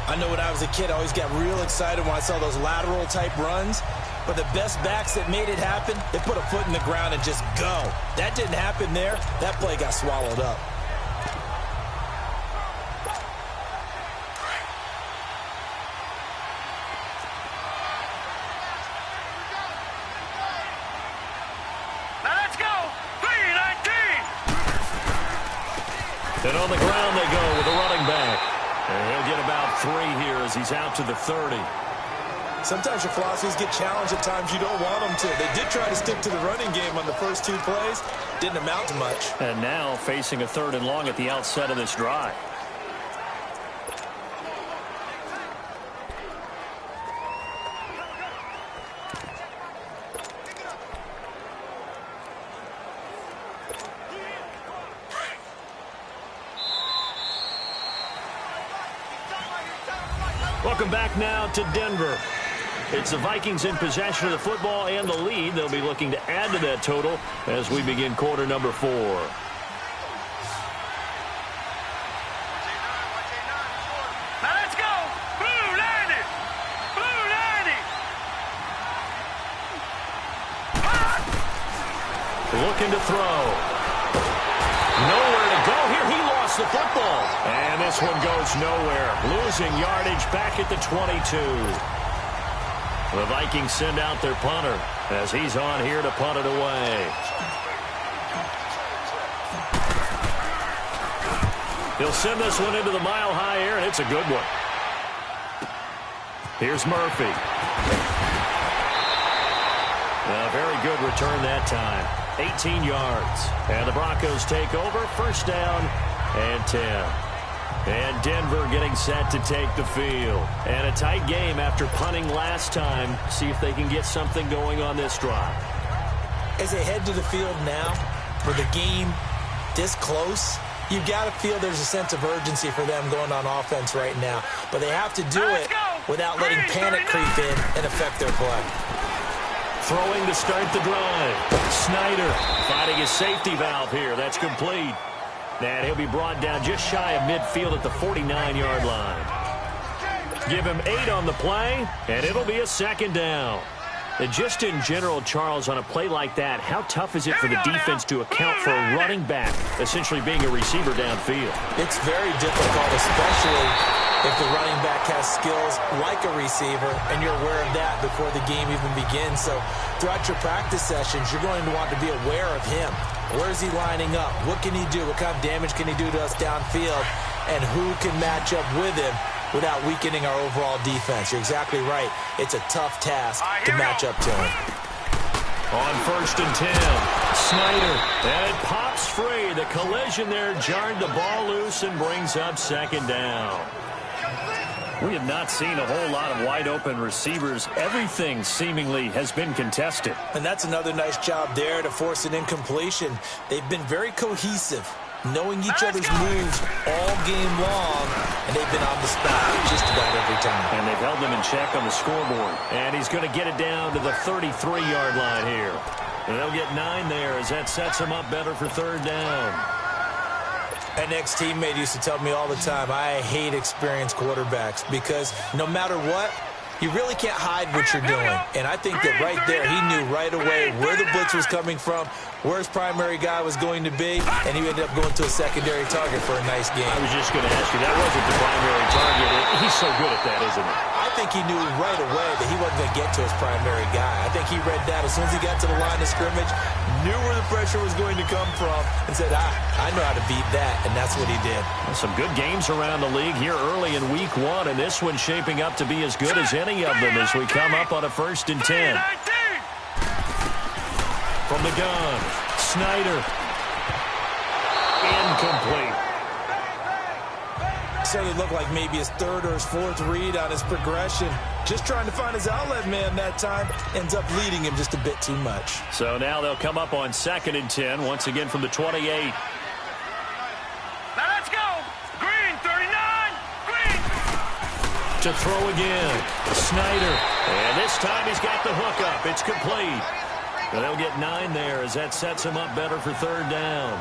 I know when I was a kid, I always got real excited when I saw those lateral-type runs. But the best backs that made it happen, they put a foot in the ground and just go. That didn't happen there. That play got swallowed up. Now let's go. 3-19. And on the ground they go with the running back. And he'll get about 3 here as he's out to the 30. Sometimes your philosophies get challenged at times you don't want them to. They did try to stick to the running game on the first 2 plays. Didn't amount to much. And now facing a 3rd and long at the outset of this drive. Welcome back now to Denver. It's the Vikings in possession of the football and the lead. They'll be looking to add to that total as we begin quarter number 4. Now let's go. Blue 90. Blue 90. Looking to throw. Nowhere to go here. He lost the football. And this one goes nowhere. Losing yardage back at the 22. The Vikings send out their punter as he's on here to punt it away. He'll send this one into the mile-high air, and it's a good one. Here's Murphy. A very good return that time. 18 yards. And the Broncos take over. 1st down and 10. And Denver getting set to take the field. And a tight game after punting last time. See if they can get something going on this drive. As they head to the field now, for the game this close, you've got to feel there's a sense of urgency for them going on offense right now. But they have to do it without letting panic creep in and affect their play. Throwing to start the drive. Snyder finding his safety valve here. That's complete. And he'll be brought down just shy of midfield at the 49-yard line. Give him 8 on the play, and it'll be a 2nd down. And just in general, Charles, on a play like that, how tough is it for the defense to account for a running back essentially being a receiver downfield? It's very difficult, especially if the running back has skills like a receiver, and you're aware of that before the game even begins. So throughout your practice sessions, you're going to want to be aware of him. Where is he lining up? What can he do? What kind of damage can he do to us downfield? And who can match up with him without weakening our overall defense? You're exactly right. It's a tough task to match up to him. On 1st and 10, Snyder, and it pops free. The collision there jarred the ball loose and brings up 2nd down. We have not seen a whole lot of wide-open receivers. Everything seemingly has been contested. And that's another nice job there to force an incompletion. They've been very cohesive, knowing each other's moves all game long, and they've been on the spot just about every time. And they've held them in check on the scoreboard. And he's going to get it down to the 33-yard line here. And they'll get 9 there as that sets them up better for 3rd down. An ex-teammate used to tell me all the time, I hate experienced quarterbacks because no matter what, you really can't hide what you're doing. And I think that right there, he knew right away where the blitz was coming from, where his primary guy was going to be, and he ended up going to a secondary target for a nice game. I was just going to ask you, that wasn't the primary target. He's so good at that, isn't he? I think he knew right away that he wasn't going to get to his primary guy. I think he read that as soon as he got to the line of scrimmage, knew where the pressure was going to come from, and said, I know how to beat that, and that's what he did. Well, some good games around the league here early in week 1, and this one's shaping up to be as good as any of them as we come up on a 1st and 10. From the gun, Snyder. Incomplete. Certainly looked like maybe his 3rd or his 4th read on his progression. Just trying to find his outlet man that time. Ends up leading him just a bit too much. So now they'll come up on 2nd and 10, once again from the 28. Now let's go. Green, 39. Green. To throw again. Snyder. And this time he's got the hook up. It's complete. They'll get 9 there as that sets him up better for 3rd down.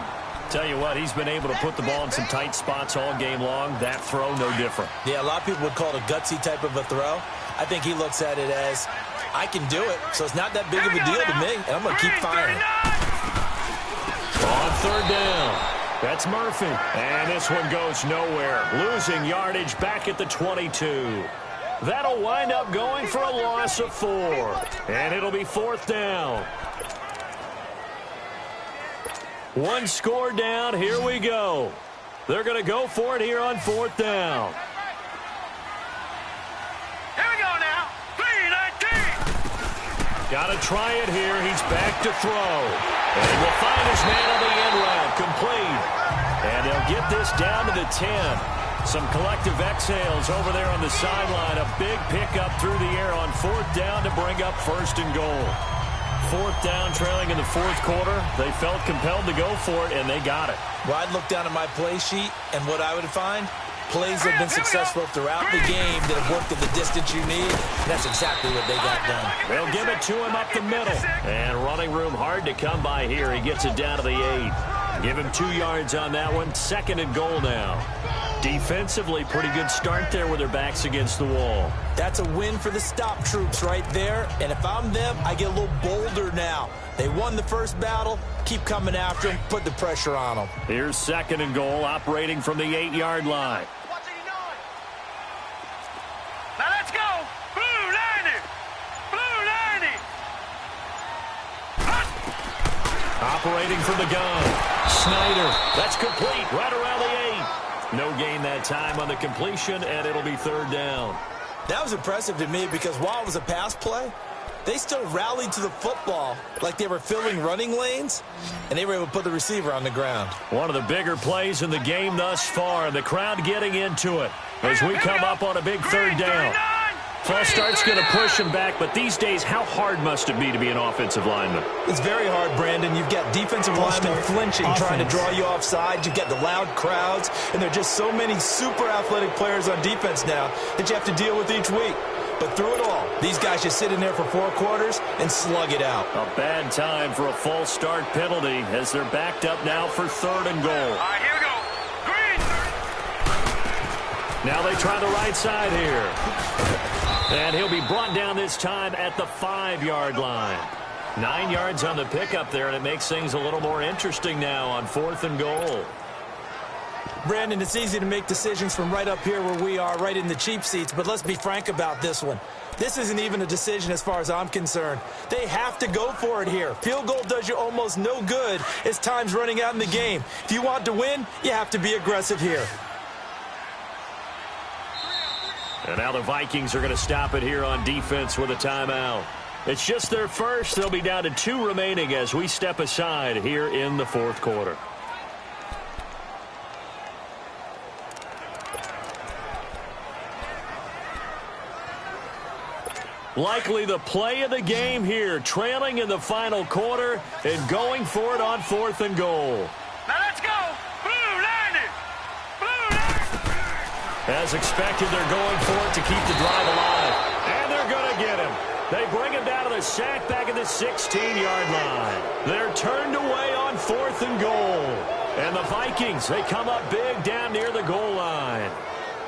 Tell you what, he's been able to put the ball in some tight spots all game long. That throw, no different. Yeah, a lot of people would call it a gutsy type of a throw. I think he looks at it as, I can do it, so it's not that big of a deal to me, and I'm going to keep firing. On 3rd down, that's Murphy. And this one goes nowhere. Losing yardage back at the 22. That'll wind up going for a loss of 4. And it'll be 4th down. 1 score down. Here we go. They're going to go for it here on 4th down. Here we go now. 3-19. Got to try it here. He's back to throw. And will find his man on the end route. Complete. And they'll get this down to the 10. Some collective exhales over there on the sideline. A big pickup through the air on 4th down to bring up 1st and goal. 4th down, trailing in the 4th quarter. They felt compelled to go for it, and they got it. Well, I'd look down at my play sheet, and what I would find, plays have been successful throughout the game that have worked at the distance you need. And that's exactly what they got done. They'll give it to him up the middle. And running room hard to come by here. He gets it down to the 8. Give him 2 yards on that one. 2nd and goal now. Defensively, pretty good start there with their backs against the wall. That's a win for the stop troops right there. And if I'm them, I get a little bolder now. They won the first battle. Keep coming after them. Put the pressure on them. Here's 2nd and goal, operating from the 8-yard line. What's he doing? Now let's go. Blue 90. Blue 90. Operating from the gun. Snyder. That's complete. Right around the 8. No gain that time on the completion, and it'll be 3rd down. That was impressive to me because while it was a pass play, they still rallied to the football like they were filling running lanes, and they were able to put the receiver on the ground. One of the bigger plays in the game thus far. The crowd getting into it as we come up on a big 3rd down. False start's going to push him back, but these days, how hard must it be to be an offensive lineman? It's very hard, Brandon. You've got defensive linemen flinching, trying to draw you offside. You've got the loud crowds, and there are just so many super athletic players on defense now that you have to deal with each week. But through it all, these guys just sit in there for 4 quarters and slug it out. A bad time for a false start penalty as they're backed up now for 3rd and goal. All right, here we go. Green. Now they try the right side here. And he'll be brought down this time at the 5-yard line. 9 yards on the pickup there, and it makes things a little more interesting now on 4th and goal. Brandon, it's easy to make decisions from right up here where we are, right in the cheap seats, but let's be frank about this one. This isn't even a decision as far as I'm concerned. They have to go for it here. Field goal does you almost no good as time's running out in the game. If you want to win, you have to be aggressive here. And now the Vikings are going to stop it here on defense with a timeout. It's just their first. They'll be down to 2 remaining as we step aside here in the fourth quarter. Likely the play of the game here, trailing in the final quarter and going for it on 4th and goal. Now let's go. Blue line it. Blue line. As expected, they're going for it to keep the drive alive. And they're going to get him. They bring him down to the sack back at the 16-yard line. They're turned away on 4th and goal. And the Vikings, they come up big down near the goal line.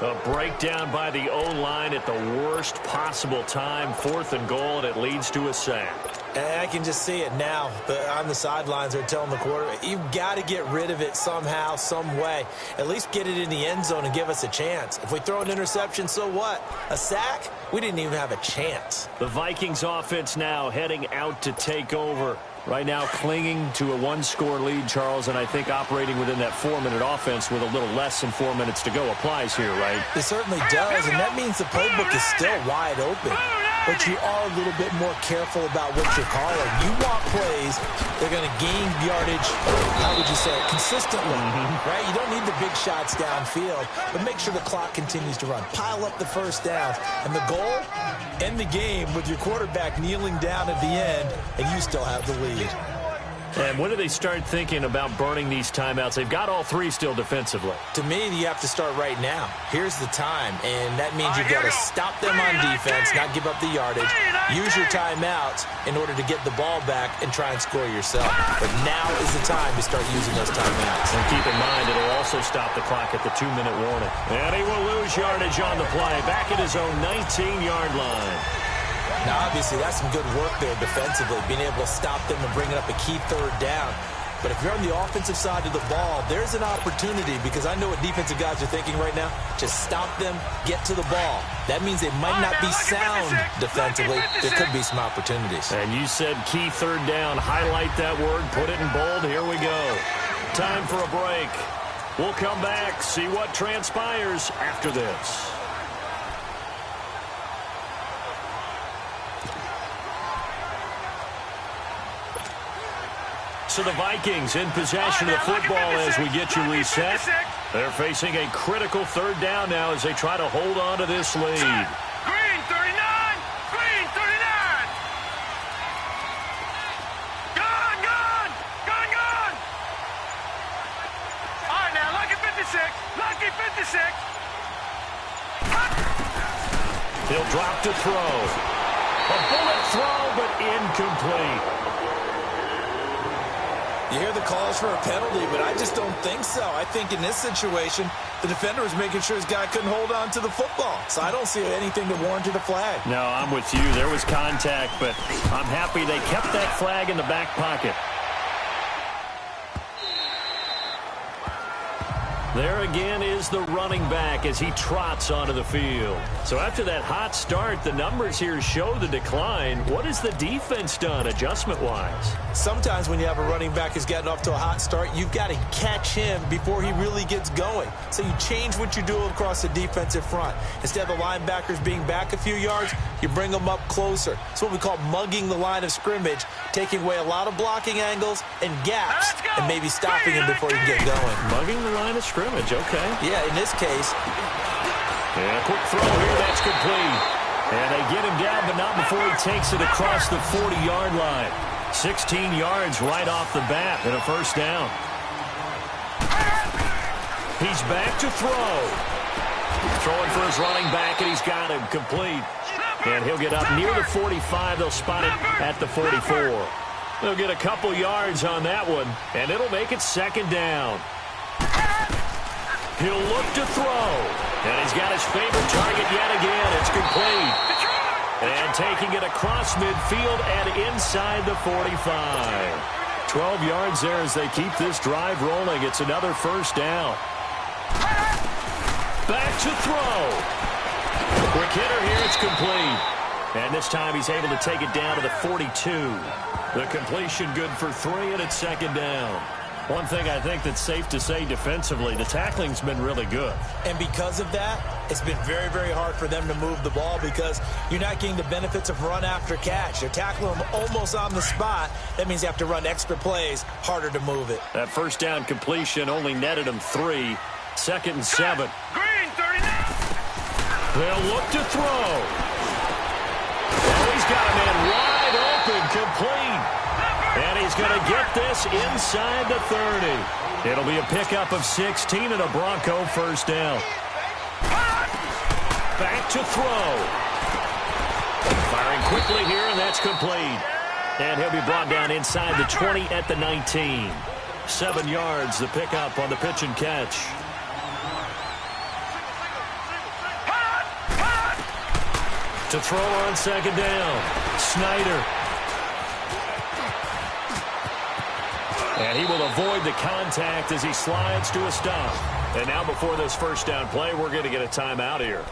A breakdown by the O-line at the worst possible time. 4th and goal, and it leads to a sack. And I can just see it now. On the sidelines, they're telling the quarterback, you've got to get rid of it somehow, some way. At least get it in the end zone and give us a chance. If we throw an interception, so what? A sack? We didn't even have a chance. The Vikings offense now heading out to take over. Right now clinging to a 1-score lead, Charles, and I think operating within that 4-minute offense with a little less than 4 minutes to go applies here, right? It certainly does, and that means the playbook is still wide open. But you are a little bit more careful about what you're calling. You want plays that are going to gain yardage, how would you say it, consistently, right? You don't need the big shots downfield, but make sure the clock continues to run. Pile up the first downs. And the goal, end the game with your quarterback kneeling down at the end, and you still have the lead. And when do they start thinking about burning these timeouts? They've got all 3 still defensively. To me, you have to start right now. Here's the time, and that means you've got to stop them on defense, not give up the yardage, use your timeouts in order to get the ball back and try and score yourself. But now is the time to start using those timeouts. And keep in mind, it'll also stop the clock at the 2-minute warning. And he will lose yardage on the play, back at his own 19-yard line. Now, obviously, that's some good work there defensively, being able to stop them and bringing up a key 3rd down. But if you're on the offensive side of the ball, there's an opportunity, because I know what defensive guys are thinking right now. Just stop them, get to the ball. That means they might not be sound defensively. There could be some opportunities. And you said key 3rd down. Highlight that word, put it in bold. Here we go. Time for a break. We'll come back, see what transpires after this. So the Vikings in possession of the football as we get you reset. They're facing a critical 3rd down now as they try to hold on to this lead. Green 39. Green 39. Gone, gone. Gone, gone. All right, now, lucky 56. Lucky 56. He'll drop to throw. A bullet throw, but incomplete. You hear the calls for a penalty, but I just don't think so. I think in this situation, the defender was making sure his guy couldn't hold on to the football. So I don't see anything that warranted a flag. No, I'm with you. There was contact, but I'm happy they kept that flag in the back pocket. There again is the running back as he trots onto the field. So after that hot start, the numbers here show the decline. What has the defense done adjustment-wise? Sometimes when you have a running back who's getting off to a hot start, you've got to catch him before he really gets going. So you change what you do across the defensive front. Instead of the linebackers being back a few yards, you bring them up closer. It's what we call mugging the line of scrimmage, taking away a lot of blocking angles and gaps, and maybe stopping him before he can get going. Mugging the line of scrimmage, okay. Yeah, in this case. And a quick throw here, that's complete. And they get him down, but not before he takes it across the 40-yard line. 16 yards right off the bat and a 1st down. He's back to throw. Throwing for his running back, and he's got him complete. And he'll get up near the 45. They'll spot it at the 44. They'll get a couple yards on that one, and it'll make it 2nd down. He'll look to throw. And he's got his favorite target yet again. It's complete. And taking it across midfield and inside the 45. 12 yards there as they keep this drive rolling. It's another 1st down. Back to throw. Quick hitter here. It's complete. And this time he's able to take it down to the 42. The completion good for 3, and it's second down. One thing I think that's safe to say defensively, the tackling's been really good. And because of that, it's been very, very hard for them to move the ball because you're not getting the benefits of run after catch. You're tackling them almost on the spot. That means you have to run extra plays, harder to move it. That first down completion only netted him 3. Second and 7. Green, 39. They'll look to throw. Oh, he's got a man wide open, complete. And he's going to get this inside the 30. It'll be a pickup of 16 and a Bronco first down. Back to throw. Firing quickly here, and that's complete. And he'll be brought down inside the 20 at the 19. 7 yards, the pickup on the pitch and catch. To throw on second down. Snyder. And he will avoid the contact as he slides to a stop. And now before this first down play, we're going to get a timeout here.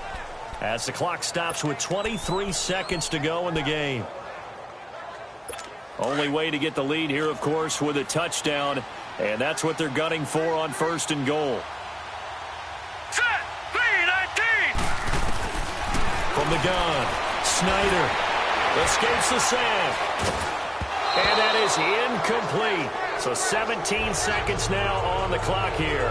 As the clock stops with 23 seconds to go in the game. Only way to get the lead here, of course, with a touchdown. And that's what they're gunning for on first and goal. Set, 3-19. From the gun, Snyder escapes the sack. And that is incomplete. So 17 seconds now on the clock here.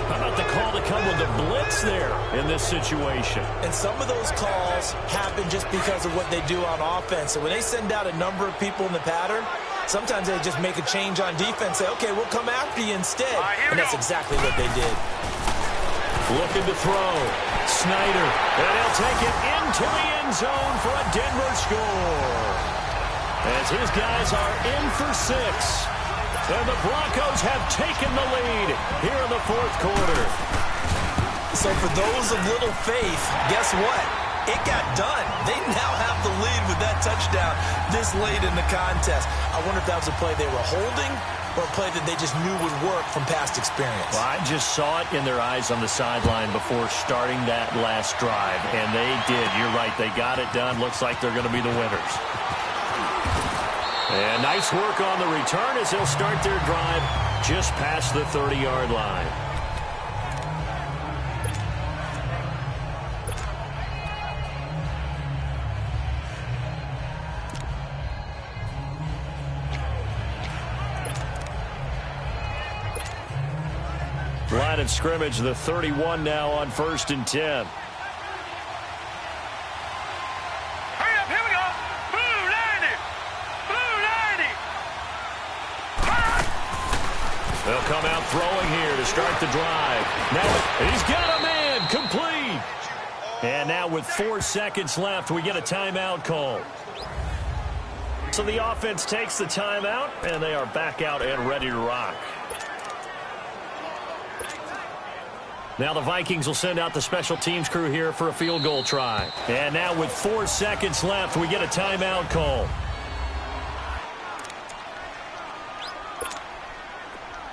How about the call to come with the blitz there in this situation? And some of those calls happen just because of what they do on offense. So when they send out a number of people in the pattern, sometimes they just make a change on defense. Say, okay, we'll come after you instead. And that's exactly what they did. Looking to throw. Snyder. And he'll take it into the end zone for a Denver score. As his guys are in for 6. And the Broncos have taken the lead here in the fourth quarter. So for those of little faith, guess what? It got done. They now have the lead with that touchdown this late in the contest. I wonder if that was a play they were holding or a play that they just knew would work from past experience. Well, I just saw it in their eyes on the sideline before starting that last drive, and they did. You're right. They got it done. Looks like they're going to be the winners. And nice work on the return as they'll start their drive just past the 30-yard line. Line of scrimmage, the 31 now on 1st and 10. They'll come out throwing here to start the drive. Now he's got a man complete. And now with 4 seconds left, we get a timeout call. So the offense takes the timeout, and they are back out and ready to rock. Now the Vikings will send out the special teams crew here for a field goal try. And now with 4 seconds left, we get a timeout call.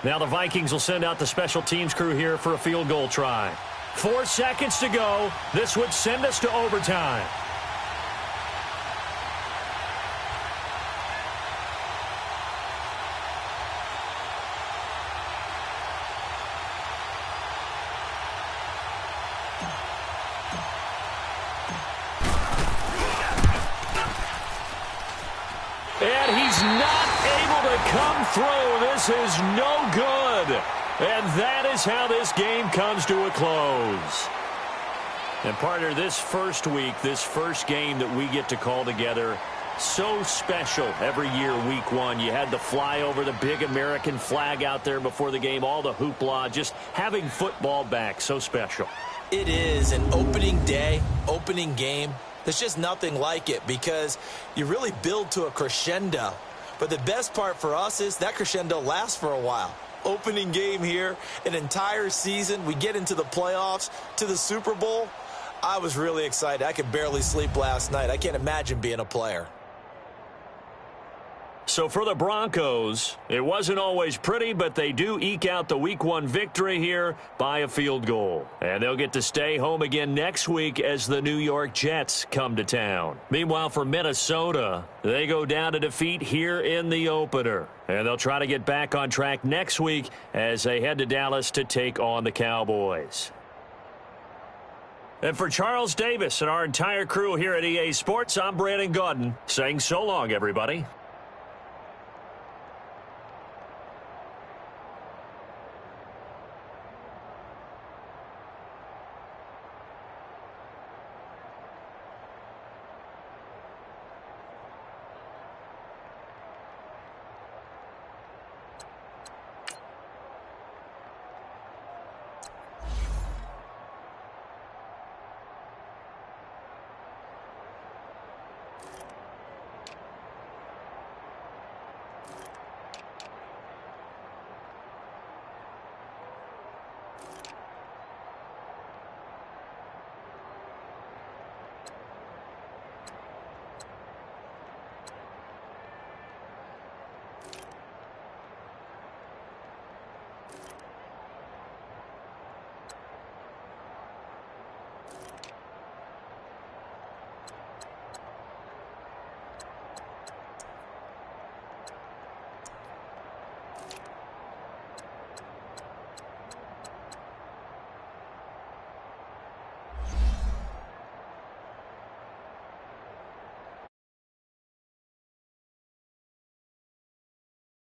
Now the Vikings will send out the special teams crew here for a field goal try. 4 seconds to go. This would send us to overtime. And he's not able to come through. This is no good. And that is how this game comes to a close. And partner, this first week, this first game that we get to call together, so special every year, week 1. You had the flyover, the big American flag out there before the game, all the hoopla, just having football back, so special. It is an opening day, opening game. There's just nothing like it because you really build to a crescendo. But the best part for us is that crescendo lasts for a while. Opening game here, an entire season. We get into the playoffs, to the Super Bowl. I was really excited. I could barely sleep last night. I can't imagine being a player. So for the Broncos, it wasn't always pretty, but they do eke out the Week 1 victory here by a field goal. And they'll get to stay home again next week as the New York Jets come to town. Meanwhile, for Minnesota, they go down to defeat here in the opener. And they'll try to get back on track next week as they head to Dallas to take on the Cowboys. And for Charles Davis and our entire crew here at EA Sports, I'm Brandon Gaudin saying so long, everybody.